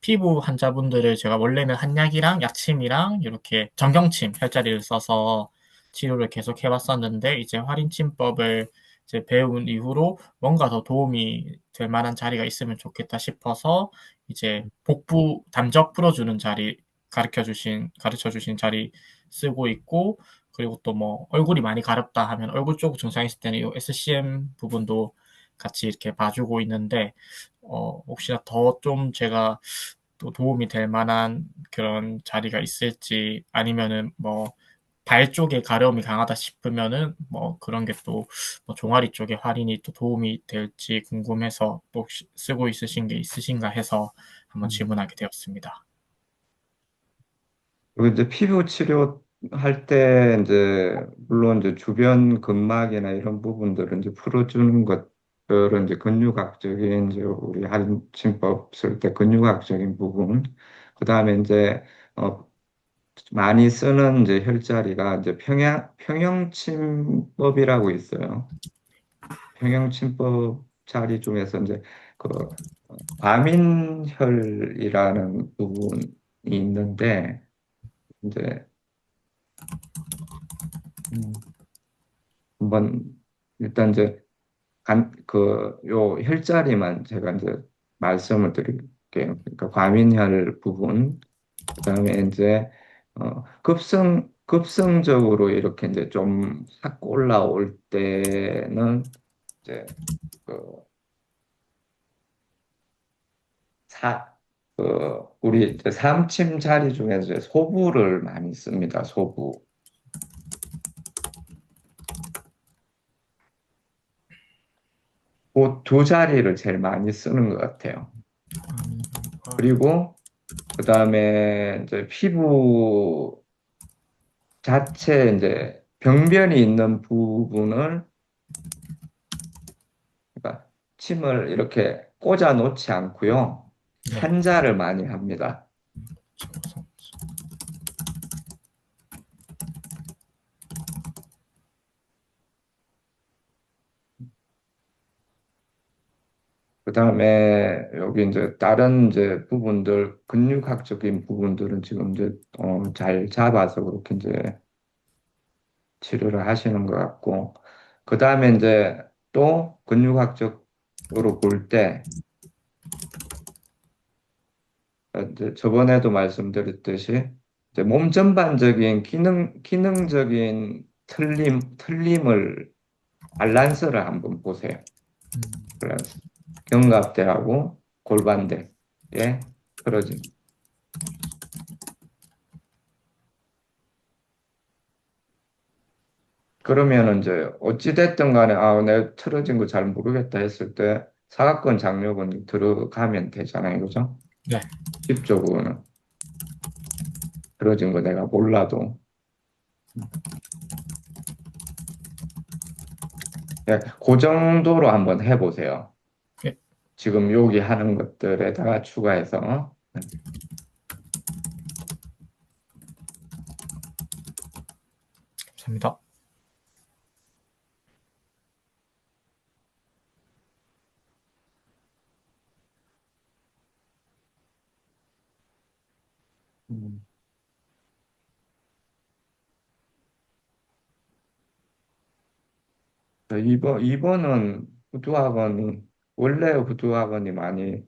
피부 환자분들을 제가 원래는 한약이랑 약침이랑 이렇게 정경침 혈자리를 써서 치료를 계속 해왔었는데, 이제 활인침법을 이제 배운 이후로 뭔가 더 도움이 될 만한 자리가 있으면 좋겠다 싶어서 이제 복부 담적 풀어주는 자리 가르쳐 주신 자리 쓰고 있고, 그리고 또 뭐 얼굴이 많이 가렵다 하면 얼굴 쪽 증상 있을 때는 이 SCM 부분도 같이 이렇게 봐주고 있는데, 혹시나 더 좀 제가 또 도움이 될 만한 그런 자리가 있을지, 아니면은 뭐 발 쪽에 가려움이 강하다 싶으면은 뭐 그런 게 또 뭐 종아리 쪽에 할인이 또 도움이 될지 궁금해서 또 혹시 쓰고 있으신 게 있으신가 해서 한번 질문하게 되었습니다. 그리고 이제 피부 치료할 때 이제 물론 이제 주변 근막이나 이런 부분들은 이제 풀어주는 것들은 이제 근육학적인 이제 우리 한침법 쓸 때 근육학적인 부분, 그 다음에 이제 어, 많이 쓰는 이제 혈자리가 이제 평형침법이라고 있어요. 평형침법 자리 중에서 이제 그 과민혈이라는 부분이 있는데 이제 음, 한번 일단 이제 요 혈자리만 제가 이제 말씀을 드릴게요. 그러니까 과민혈 부분, 그다음에 이제 급성적으로 이렇게 이제 좀 확 올라올 때는 이제 그 사, 우리 이제 삼침 자리 중에서 이제 소부를 많이 씁니다. 소부. 그 두 자리를 제일 많이 쓰는 것 같아요. 그리고 그다음에 이제 피부 자체 이제 병변이 있는 부분을 그러니까 침을 이렇게 꽂아 놓지 않고요. 네. 한자를 많이 합니다. 그다음에 여기 이제 다른 이제 부분들 근육학적인 부분들은 지금 이제 잘 잡아서 그렇게 이제 치료를 하시는 것 같고 그다음에 이제 또 근육학적으로 볼 때 이제 저번에도 말씀드렸듯이 이제 몸 전반적인 기능적인 틀림을 밸런스를 한번 보세요. 밸런스. 견갑대하고 골반대의 틀어짐. 그러면은 이제 어찌됐든 간에 내가 틀어진 거 잘 모르겠다 했을 때 사각근 장요근이 들어가면 되잖아요. 그죠? 네. 집적으로는 틀어진 거 내가 몰라도 그 정도로 한번 해보세요. 예. 지금 여기 하는 것들에다가 추가해서 감사합니다. 음, 이번은 후두학원이 원래 후두학원이 많이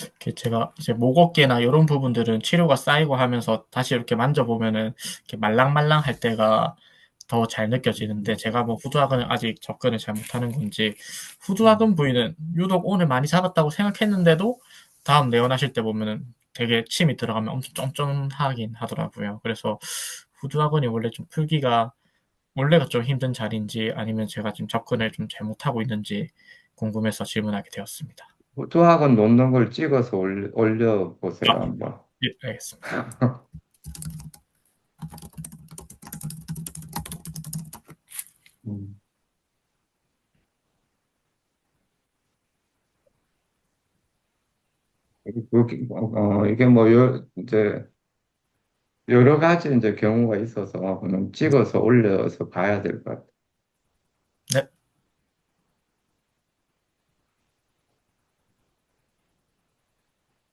이렇게 제가 이제 목 어깨나 이런 부분들은 치료가 쌓이고 하면서 다시 이렇게 만져보면은 이렇게 말랑말랑할 때가 더 잘 느껴지는데 제가 뭐 후두학은 아직 접근을 잘 못하는 건지 후두학은 부위는 유독 오늘 많이 잡았다고 생각했는데도 다음 내원하실 때 보면은 되게 침이 들어가면 엄청 쫀쫀하긴 하더라고요. 그래서 후두학원이 원래 좀 풀기가 원래가 좀 힘든 자리인지 아니면 제가 지금 접근을 좀 잘못하고 있는지 궁금해서 질문하게 되었습니다. 후두학원 놓는 걸 찍어서 올려보세요 아, 한번. 예, 알겠습니다. 음. 이게 뭐 이제 여러 가지 이제 경우가 있어서 그냥 찍어서 올려서 봐야 될 것 같아요. 네,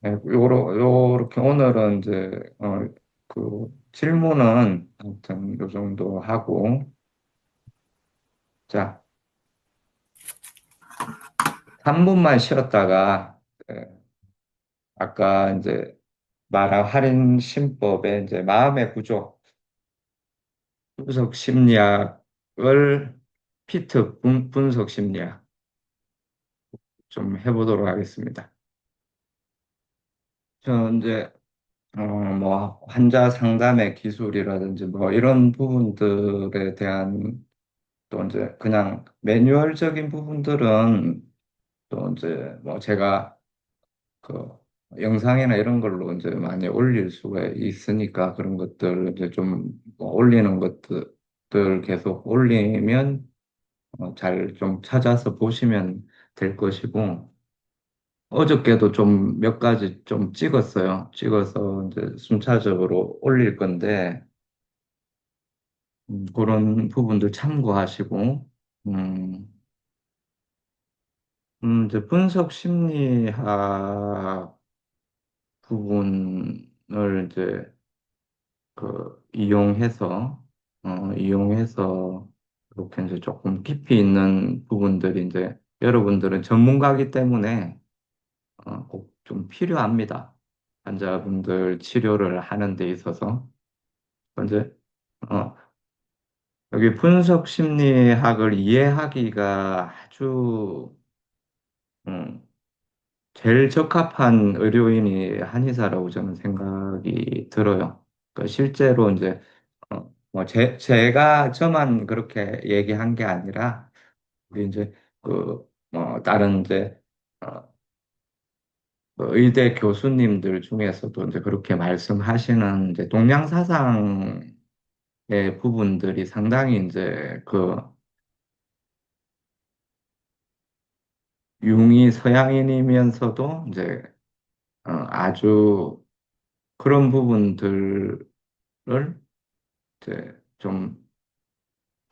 네, 요렇게 오늘은 이제 그 질문은 아무튼 요 정도 하고 자 3분만 쉬었다가 예, 아까 이제 말한 할인 심법의 이제 마음의 구조 분석 심리학을 피트 분석 심리학 좀 해보도록 하겠습니다. 저 이제 뭐 환자 상담의 기술이라든지 뭐 이런 부분들에 대한 또 이제 그냥 매뉴얼적인 부분들은 또 이제 뭐 제가 그 영상이나 이런 걸로 이제 많이 올릴 수가 있으니까 그런 것들 이제 좀뭐 올리는 것들 계속 올리면 잘 좀 찾아서 보시면 될 것이고 어저께도 좀 몇 가지 좀 찍었어요. 찍어서 이제 순차적으로 올릴 건데 그런 부분들 참고하시고 음, 이제 분석 심리학 부분 이제 이용해서, 이용해서, 이렇게 이제 조금 깊이 있는 부분들이 이제 여러분들은 전문가기 때문에 꼭 좀 필요합니다. 환자분들 치료를 하는 데 있어서. 이제, 어, 여기 분석 심리학을 이해하기가 아주, 음, 제일 적합한 의료인이 한의사라고 저는 생각이 들어요. 실제로 이제 뭐 제가 저만 그렇게 얘기한 게 아니라 우리 이제 다른 이제 어, 의대 교수님들 중에서도 이제 그렇게 말씀하시는 이제 동양 사상의 부분들이 상당히 이제 융이 서양인이면서도 이제 아주 그런 부분들을 이제 좀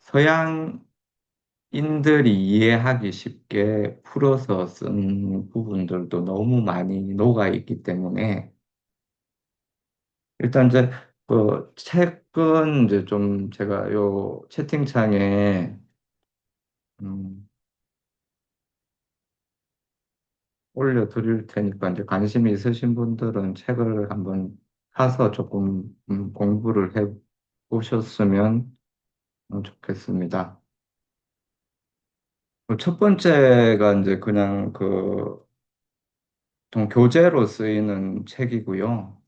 서양인들이 이해하기 쉽게 풀어서 쓴 부분들도 너무 많이 녹아 있기 때문에 일단 이제 책은 이제 좀 제가 요 채팅창에 음, 올려드릴 테니까 이제 관심이 있으신 분들은 책을 한번 사서 조금 공부를 해 보셨으면 좋겠습니다. 첫 번째가 이제 그냥 좀 교재로 쓰이는 책이고요.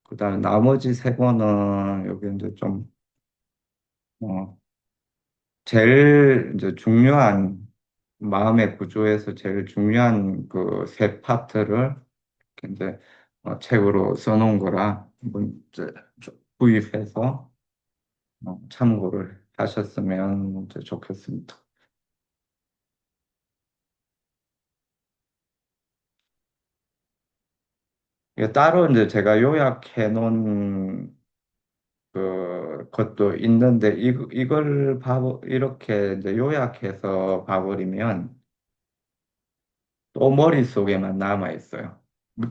그다음에 나머지 세 권은 여기 이제 좀 어, 제일 이제 중요한 마음의 구조에서 제일 중요한 그 세 파트를 이렇게 이제 책으로 써놓은 거라 한번 이제 좀 구입해서 참고를 하셨으면 이제 좋겠습니다. 이게 따로 이제 제가 요약해 놓은 것도 있는데 이걸 이렇게 이제 요약해서 봐버리면 또 머릿속에만 남아 있어요.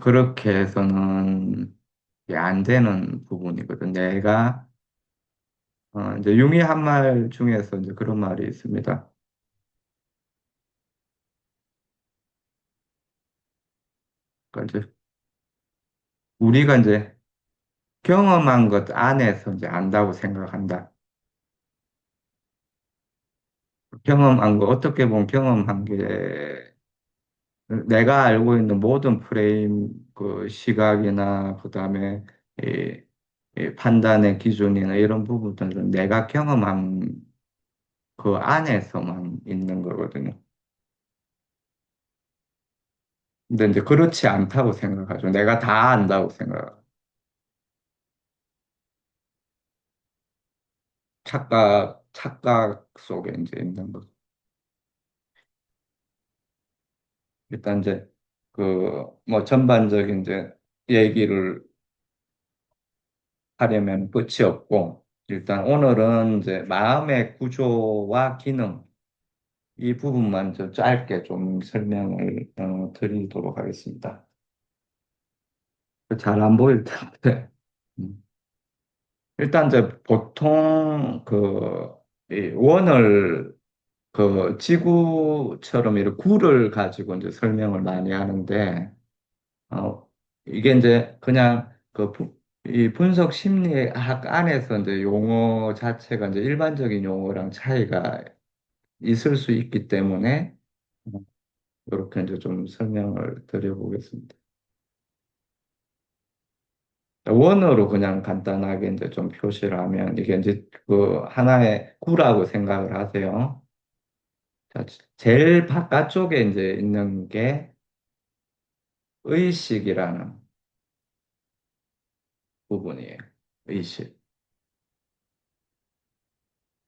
그렇게 해서는 이게 안 되는 부분이거든. 내가 이제 융이 한 말 중에서 이제 그런 말이 있습니다. 그러니까 이제 우리가 이제 경험한 것 안에서 이제 안다고 생각한다. 경험한 거 어떻게 보면 경험한 게 내가 알고 있는 모든 프레임 시각이나 그다음에 이, 이 판단의 기준이나 이런 부분들은 내가 경험한 그 안에서만 있는 거거든요. 근데 이제 그렇지 않다고 생각하죠. 내가 다 안다고 생각하고. 착각 속에 이제 있는 거죠. 일단 이제 뭐 전반적인 이제 얘기를 하려면 끝이 없고, 일단 오늘은 이제 마음의 구조와 기능, 이 부분만 좀 짧게 좀 설명을 드리도록 하겠습니다. 잘 안 보일 텐데. 음. 일단 이제 보통 이 원을 지구처럼 이렇게 구를 가지고 이제 설명을 많이 하는데, 이게 이제 그냥 이 분석 심리학 안에서 이제 용어 자체가 이제 일반적인 용어랑 차이가 있을 수 있기 때문에 이렇게 이제 좀 설명을 드려보겠습니다. 원어로 그냥 간단하게 이제 좀 표시를 하면 이게 이제 하나의 구라고 생각을 하세요. 자, 제일 바깥쪽에 이제 있는 게 의식이라는 부분이에요. 의식.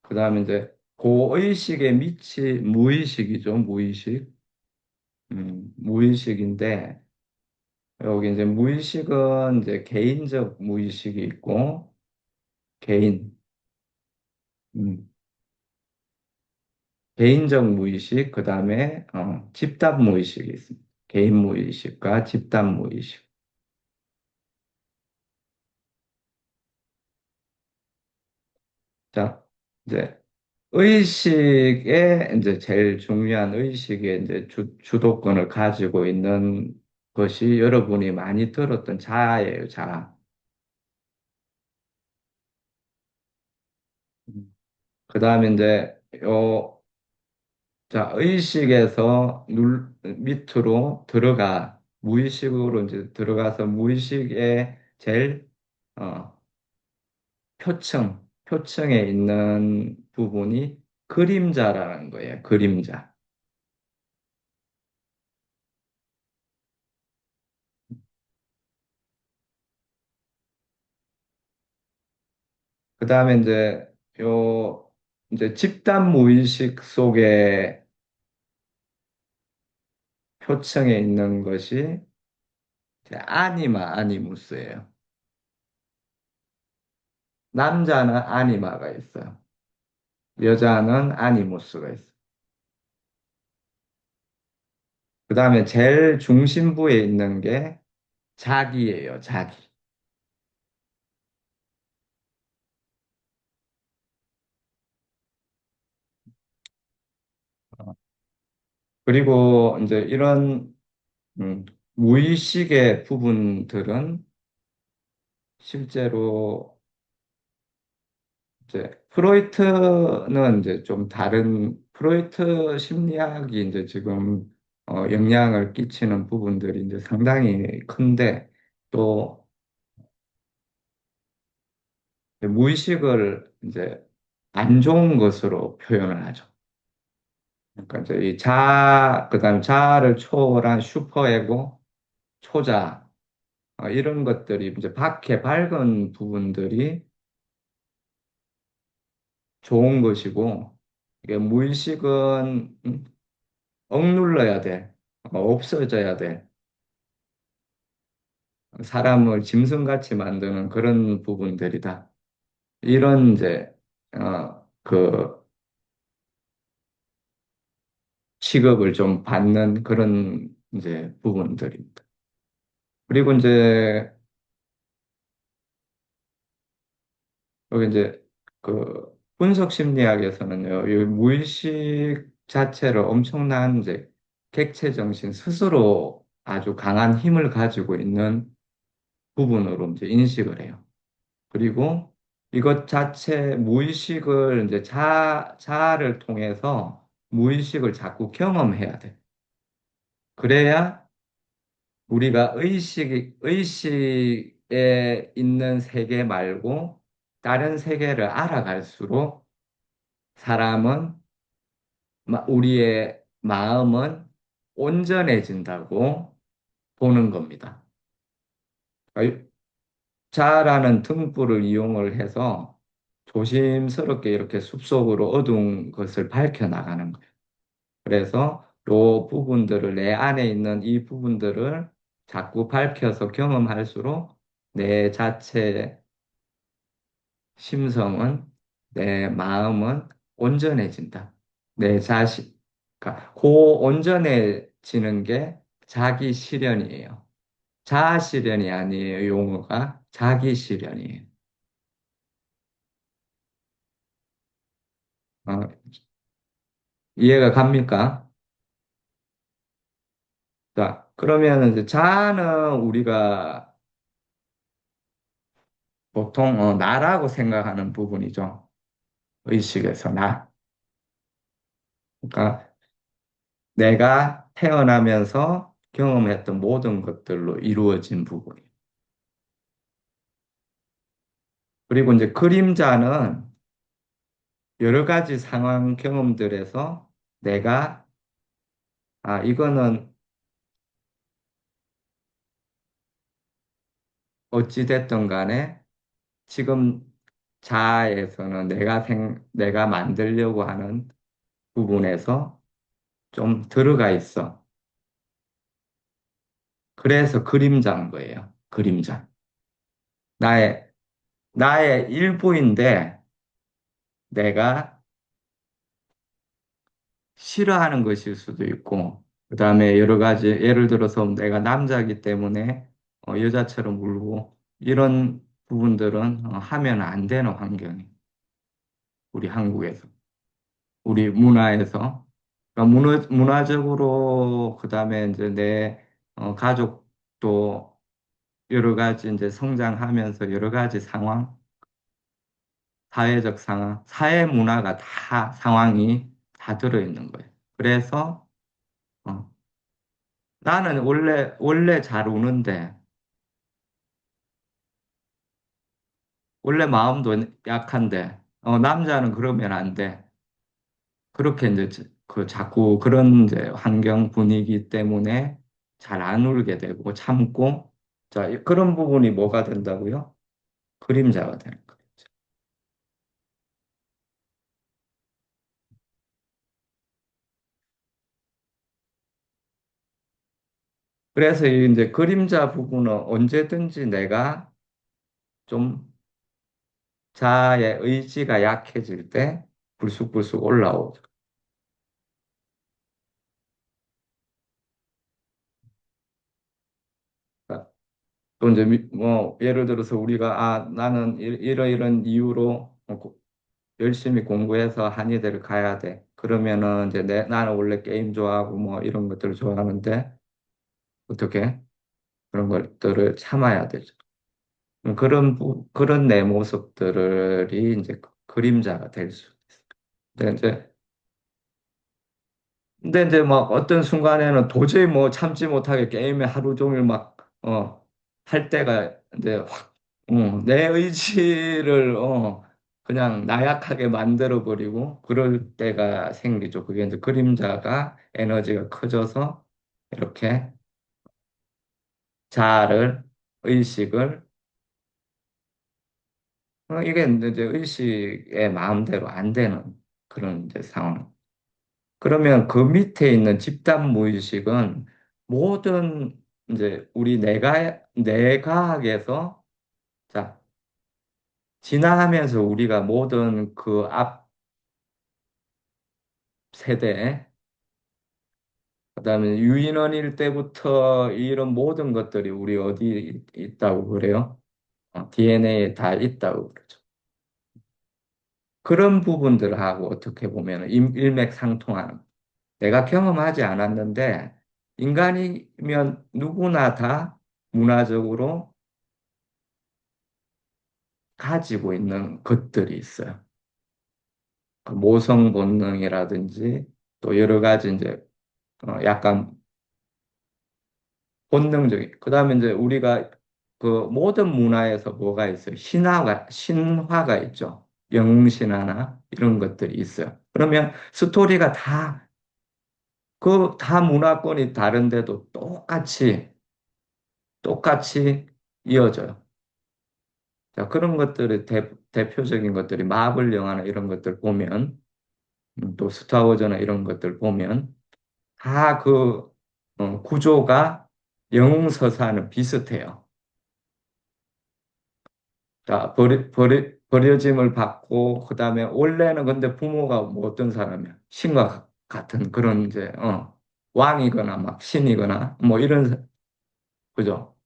그 다음에 이제 고의식의 밑이 무의식이죠. 무의식. 무의식인데 여기 이제 무의식은 이제 개인적 무의식이 있고 개인, 음, 개인적 무의식, 그 다음에 집단 무의식이 있습니다. 개인 무의식과 집단 무의식. 자, 이제 의식에 이제 제일 중요한 의식의 이제 주도권을 가지고 있는 것이 여러분이 많이 들었던 자아예요, 자아. 그 다음에 이제 자, 의식에서 밑으로 들어가, 무의식으로 이제 들어가서 무의식의 제일, 어, 표층에 있는 부분이 그림자라는 거예요, 그림자. 그 다음에 이제 집단 무의식 속에 표층에 있는 것이 이제 아니무스예요. 남자는 아니마가 있어요. 여자는 아니무스가 있어요. 그 다음에 제일 중심부에 있는 게 자기예요, 자기. 어, 그리고 이제 이런 음, 무의식의 부분들은 실제로 이제 프로이트는 이제 좀 다른 프로이트 심리학이 이제 지금 영향을 끼치는 부분들이 이제 상당히 큰데 또 무의식을 이제 안 좋은 것으로 표현을 하죠. 그러니까 이제 그다음 자아를 초월한 슈퍼에고, 초자, 이런 것들이 이제 밖에 밝은 부분들이 좋은 것이고, 이게 무의식은 억눌러야 돼. 없어져야 돼. 사람을 짐승같이 만드는 그런 부분들이다. 이런 이제, 그 취급을 좀 받는 그런 이제 부분들입니다. 그리고 이제, 여기 이제 그 분석 심리학에서는요, 이 무의식 자체를 엄청난 이제 객체 정신 스스로 아주 강한 힘을 가지고 있는 부분으로 이제 인식을 해요. 그리고 이것 자체 무의식을 이제 자아를 통해서 무의식을 자꾸 경험해야 돼. 그래야 우리가 의식에 있는 세계 말고 다른 세계를 알아갈수록 사람은, 우리의 마음은 온전해진다고 보는 겁니다. 그러니까 자라는 등불을 이용을 해서 조심스럽게 이렇게 숲속으로 어두운 것을 밝혀 나가는 거예요. 그래서 요 부분들을, 내 안에 있는 이 부분들을 자꾸 밝혀서 경험할수록 내 자체 심성은, 내 마음은 온전해진다. 내 자식, 그러니까 그 온전해지는 게 자기 실현이에요. 자아 실현이 아니에요. 용어가 자기 실현이에요. 어, 이해가 갑니까? 자, 그러면 이제 자아는 우리가 보통 나라고 생각하는 부분이죠. 의식에서 나. 그러니까 내가 태어나면서 경험했던 모든 것들로 이루어진 부분이에요. 그리고 이제 그림자는 여러 가지 상황 경험들에서 내가, 이거는 어찌됐든 간에 지금 자아에서는 내가 만들려고 하는 부분에서 좀 들어가 있어. 그래서 그림자인 거예요. 그림자. 나의, 나의 일부인데 내가 싫어하는 것일 수도 있고, 그 다음에 여러 가지, 예를 들어서 내가 남자이기 때문에 여자처럼 울고, 이런 부분들은 하면 안 되는 환경이. 우리 한국에서, 우리 문화에서. 그러니까 문화적으로, 그 다음에 이제 내 가족도 여러 가지 이제 성장하면서 여러 가지 상황, 사회적 상황, 사회 문화가 다 상황이 다 들어있는 거예요. 그래서 어, 나는 원래 잘 우는데, 원래 마음도 약한데, 남자는 그러면 안 돼. 그렇게 이제 그 자꾸 그런 이제 환경 분위기 때문에 잘 안 울게 되고 참고, 자, 그런 부분이 뭐가 된다고요? 그림자가 되는 거예요. 그래서 이제 그림자 부분은 언제든지 내가 좀 자아의 의지가 약해질 때 불쑥불쑥 올라오죠. 그러니까 또 이제 뭐 예를 들어서 우리가 나는 이런 이유로 열심히 공부해서 한의대를 가야 돼. 그러면은 이제 나는 원래 게임 좋아하고 뭐 이런 것들을 좋아하는데 어떻게 그런 것들을 참아야 되죠. 그런 내 모습들이 이제 그림자가 될 수 있어요. 근데 이제 막 어떤 순간에는 도저히 뭐 참지 못하게 게임에 하루 종일 막, 할 때가 이제 확, 내 의지를, 그냥 나약하게 만들어버리고 그럴 때가 생기죠. 그게 이제 그림자가 에너지가 커져서 이렇게 자아를, 의식을, 이게 이제 의식의 마음대로 안 되는 그런 이제 상황. 그러면 그 밑에 있는 집단 무의식은 모든 이제 우리 뇌과학에서 자, 지나가면서 우리가 모든 그 앞 세대, 그다음에 유인원일 때부터 이런 모든 것들이 우리 어디 있다고 그래요? DNA에 다 있다고 그러죠. 그런 부분들하고 어떻게 보면 일맥상통하는. 내가 경험하지 않았는데 인간이면 누구나 다 문화적으로 가지고 있는 것들이 있어요. 모성 본능이라든지 또 여러 가지 이제 약간 본능적인. 그다음에 이제 우리가 그 모든 문화에서 뭐가 있어요? 신화가 있죠. 영웅신화나 이런 것들이 있어요. 그러면 스토리가 다 문화권이 다른데도 똑같이 이어져요. 자, 그런 것들이 대표적인 것들이 마블 영화나 이런 것들 보면, 또 스타워즈나 이런 것들 보면, 다 구조가 영웅서사는 비슷해요. 자, 버려짐을 받고, 그 다음에 원래는 근데 부모가 뭐 어떤 사람이야? 신과 같은 그런 이제, 왕이거나 막 신이거나 뭐 그죠?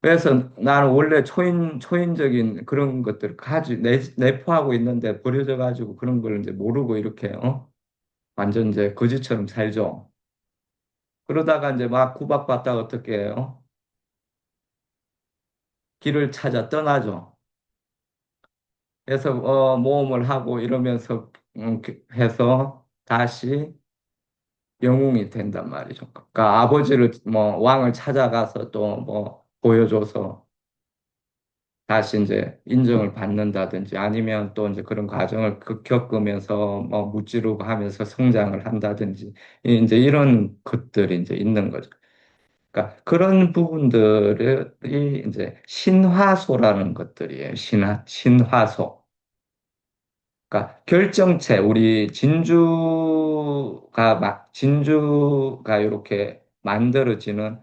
그래서 나는 원래 초인적인 그런 것들을 내포하고 있는데 버려져 가지고 그런 걸 이제 모르고 이렇게, 완전 이제 거지처럼 살죠. 그러다가 이제 막 구박받다가 어떻게 해요? 길을 찾아 떠나죠. 그래서, 모험을 하고 이러면서, 해서 다시 영웅이 된단 말이죠. 그러니까 아버지를, 뭐, 왕을 찾아가서 또 뭐, 보여줘서 다시 이제 인정을 받는다든지 아니면 또 이제 그런 과정을 겪으면서 뭐 무찌르고 하면서 성장을 한다든지 이제 이런 것들이 이제 있는 거죠. 그러니까 그런 부분들이 이제 신화소라는 것들이에요. 신화소. 그러니까 결정체, 우리 진주가 이렇게 만들어지는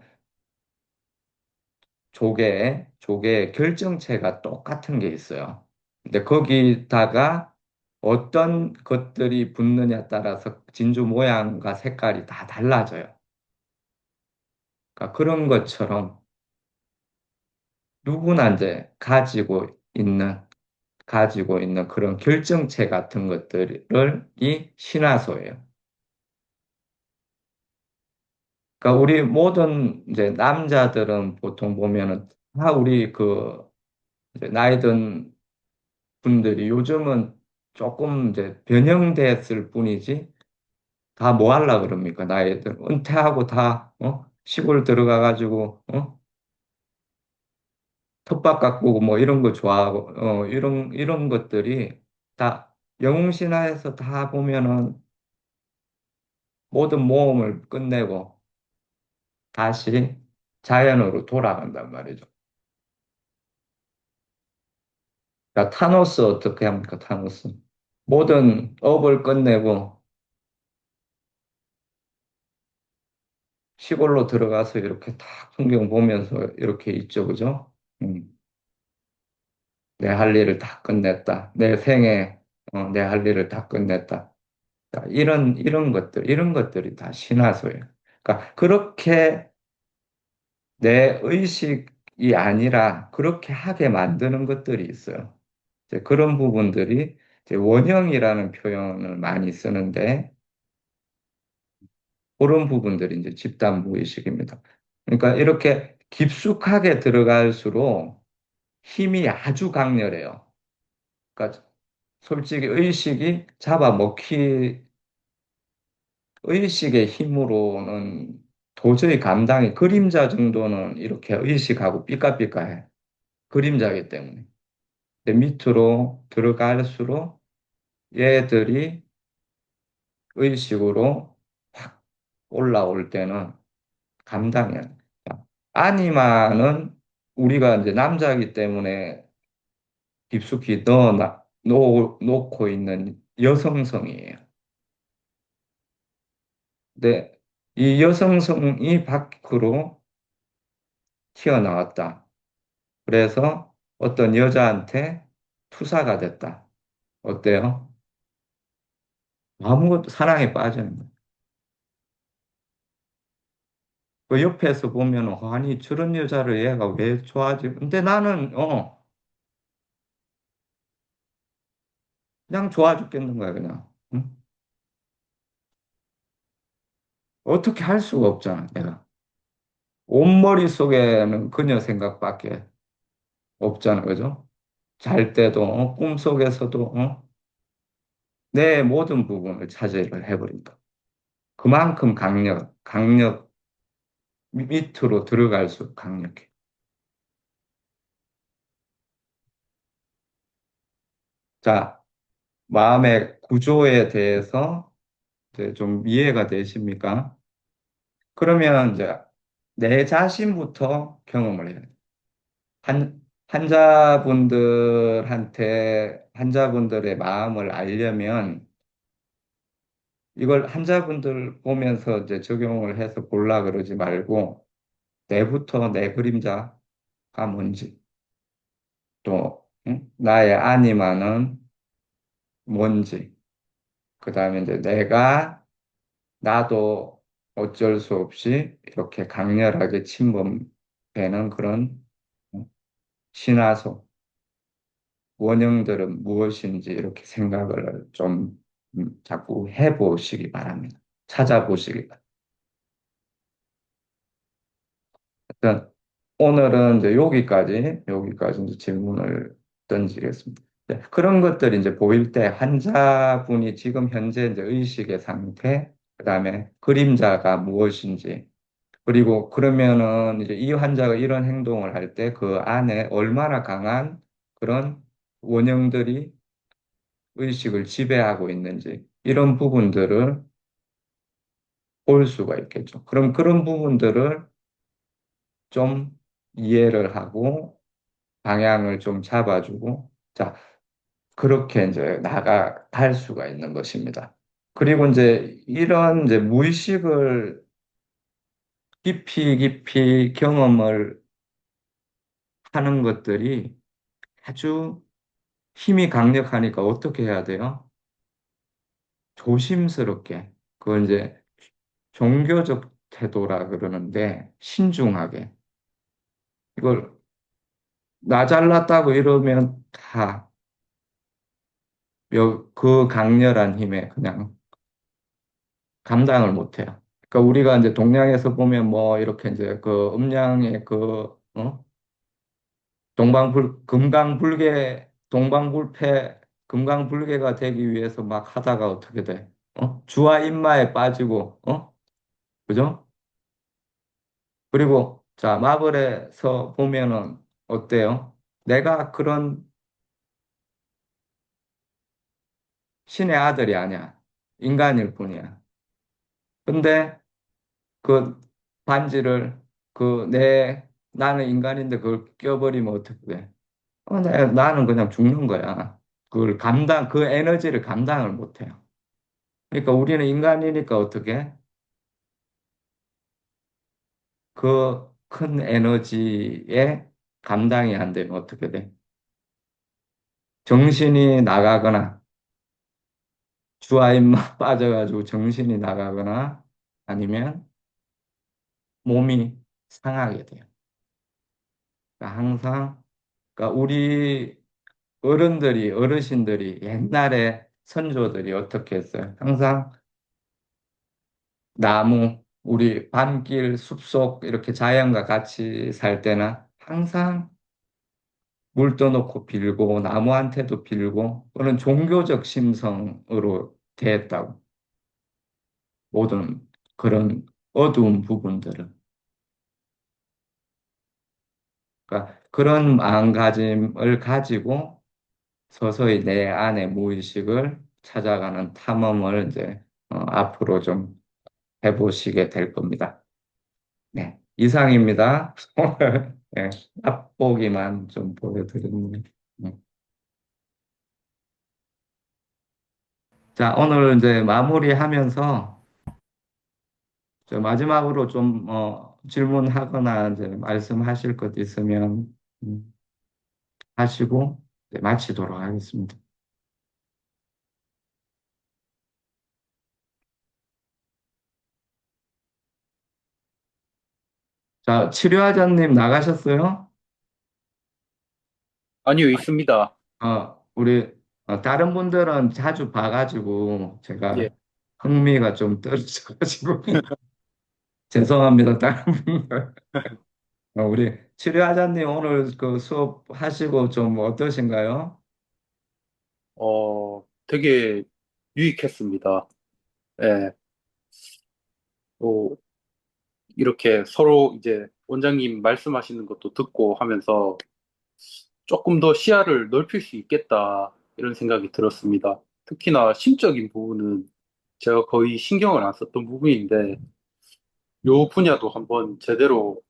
조개의 결정체가 똑같은 게 있어요. 근데 거기다가 어떤 것들이 붙느냐에 따라서 진주 모양과 색깔이 다 달라져요. 그러니까 그런 것처럼 누구나 이제 가지고 있는 가지고 있는 그런 결정체 같은 것들을 이 신화소예요. 그러니까 우리 모든 이제 남자들은 보통 보면은 다 우리 그 이제 나이 든 분들이 요즘은 조금 이제 변형됐을 뿐이지 다 뭐 하려 그럽니까? 나이들 은퇴하고 다 시골 들어가 가지고 텃밭 가꾸고 뭐 이런 거 좋아하고 이런 것들이 다 영웅신화에서 다 보면은 모든 모험을 끝내고 다시 자연으로 돌아간단 말이죠. 그러니까 타노스 어떻게 합니까? 타노스 모든 업을 끝내고 시골로 들어가서 이렇게 딱 풍경 보면서 이렇게 있죠, 그죠? 내 할 일을 다 끝냈다. 내 생에 내 할 일을 다 끝냈다. 자, 이런 것들이 다 신화소예요. 그러니까 그렇게 내 의식이 아니라 그렇게 하게 만드는 것들이 있어요. 이제 그런 부분들이 이제 원형이라는 표현을 많이 쓰는데 그런 부분들이 이제 집단 무의식입니다. 그러니까 이렇게 깊숙하게 들어갈수록 힘이 아주 강렬해요. 그러니까 솔직히 의식의 힘으로는 도저히 감당이 그림자 정도는 이렇게 의식하고 삐까삐까해. 그림자이기 때문에. 근데 밑으로 들어갈수록 얘들이 의식으로 확 올라올 때는 감당이 안 돼. 아니마는 우리가 이제 남자이기 때문에 깊숙이 놓고 있는 여성성이에요. 근데 이 여성성이 밖으로 튀어나왔다. 그래서 어떤 여자한테 투사가 됐다. 어때요? 아무것도 사랑에 빠지는 거예요. 그 옆에서 보면, 아니, 저런 여자를 얘가 왜 좋아하지? 근데 나는, 그냥 좋아 죽겠는 거야, 그냥. 응? 어떻게 할 수가 없잖아, 내가. 온 머릿속에는 그녀 생각밖에 없잖아, 그죠? 잘 때도, 꿈속에서도, 내 모든 부분을 차지를 해버린다. 그만큼 밑으로 들어갈수록 강력해. 자, 마음의 구조에 대해서 이제 좀 이해가 되십니까? 그러면 이제 내 자신부터 경험을 해야 돼요. 환자분들의 마음을 알려면 이걸 환자분들 보면서 이제 적용을 해서 볼라 그러지 말고 내부터 내 그림자가 뭔지 또 나의 아니마는 뭔지 그 다음에 이제 나도 어쩔 수 없이 이렇게 강렬하게 침범되는 그런 신화소, 원형들은 무엇인지 이렇게 생각을 좀 자꾸 해보시기 바랍니다. 찾아보시기 바랍니다. 일단 오늘은 이제 여기까지 이제 질문을 던지겠습니다. 네, 그런 것들이 이제 보일 때 환자분이 지금 현재 이제 의식의 상태, 그다음에 그림자가 무엇인지, 그리고 그러면은 이제 이 환자가 이런 행동을 할 때 그 안에 얼마나 강한 그런 원형들이 의식을 지배하고 있는지 이런 부분들을 볼 수가 있겠죠. 그럼 그런 부분들을 좀 이해를 하고 방향을 좀 잡아주고 자, 그렇게 이제 나아갈 수가 있는 것입니다. 그리고 이제 이런 이제 무의식을 깊이 경험을 하는 것들이 아주 힘이 강력하니까 어떻게 해야 돼요? 조심스럽게. 그건 이제 종교적 태도라 그러는데 신중하게. 이걸 나 잘났다고 이러면 다 그 강렬한 힘에 그냥 감당을 못해요. 그러니까 우리가 이제 동양에서 보면 뭐 이렇게 이제 그 음양의 금강불개가 되기 위해서 막 하다가 어떻게 돼? 주와 인마에 빠지고, 그죠? 그리고 자, 마블에서 보면은 어때요? 내가 그런 신의 아들이 아니야. 인간일 뿐이야. 근데 그 반지를 나는 인간인데 그걸 껴버리면 어떻게 돼? 나는 그냥 죽는 거야. 그 에너지를 감당을 못 해요. 그러니까 우리는 인간이니까 어떻게? 그 큰 에너지에 감당이 안 되면 어떻게 돼? 정신이 나가거나, 주아인만 빠져가지고 정신이 나가거나, 아니면 몸이 상하게 돼요. 그러니까 항상, 그러니까 우리 어르신들이 옛날에 선조들이 어떻게 했어요? 항상 우리 밤길, 숲속 이렇게 자연과 같이 살 때는 항상 물 떠놓고 빌고 나무한테도 빌고 그런 종교적 심성으로 대했다고. 모든 그런 어두운 부분들을. 그러니까 그런 마음가짐을 가지고 서서히 내 안의 무의식을 찾아가는 탐험을 이제 앞으로 좀 해보시게 될 겁니다. 네, 이상입니다. 오늘 네, 맛보기만 좀 보여드렸네요. 네. 자, 오늘 이제 마무리하면서 저 마지막으로 좀 질문하거나 이제 말씀하실 것 있으면 하시고 네, 마치도록 하겠습니다. 자, 치료하자님 나가셨어요? 아니요, 있습니다. 우리 다른 분들은 자주 봐가지고 예. 제가 흥미가 좀 떨어져가지고 죄송합니다, 다른 분들. 우리 치료하자님 오늘 그 수업 하시고 좀 어떠신가요? 되게 유익했습니다. 예. 또 이렇게 서로 이제 원장님 말씀하시는 것도 듣고 하면서 조금 더 시야를 넓힐 수 있겠다, 이런 생각이 들었습니다. 특히나 심적인 부분은 제가 거의 신경을 안 썼던 부분인데, 요 분야도 한번 제대로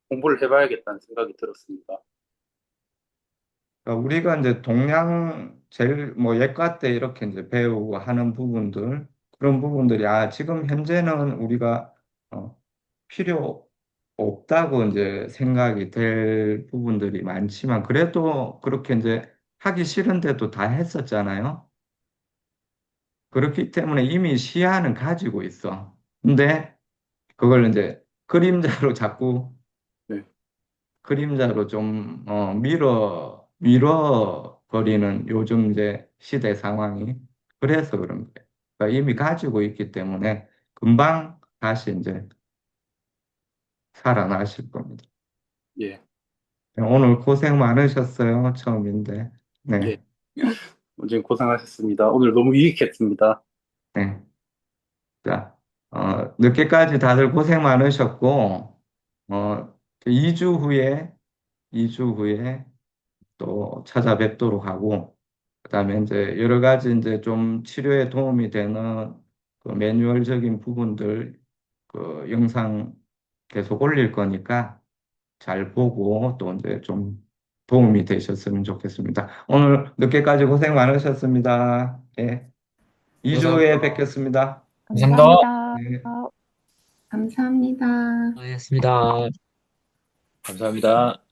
공부를 해봐야겠다는 생각이 들었습니다. 그러니까 우리가 이제 동양 제일 뭐 예과 때 이렇게 이제 배우고 하는 부분들 그런 부분들이 지금 현재는 우리가 어, 필요 없다고 이제 생각이 될 부분들이 많지만 그래도 그렇게 이제 하기 싫은데도 다 했었잖아요. 그렇기 때문에 이미 시야는 가지고 있어. 근데 그걸 이제 네, 그림자로 좀 밀어버리는 요즘 이제 시대 상황이 그래서 그런 거예요. 그러니까 이미 가지고 있기 때문에 금방 다시 이제 살아나실 겁니다. 예, 오늘 고생 많으셨어요. 처음인데. 예. 네, 원장님 고생하셨습니다. 오늘 너무 유익했습니다. 네. 자, 늦게까지 다들 고생 많으셨고, 2주 후에, 2주 후에 또 찾아뵙도록 하고, 그다음에 이제 여러 가지 이제 좀 치료에 도움이 되는 그 매뉴얼적인 부분들 그 영상 계속 올릴 거니까 잘 보고 또 이제 좀 도움이 되셨으면 좋겠습니다. 오늘 늦게까지 고생 많으셨습니다. 예. 2주에 감사합니다. 뵙겠습니다. 감사합니다. 감사합니다. 네. 감사합니다. 수고하셨습니다. 감사합니다.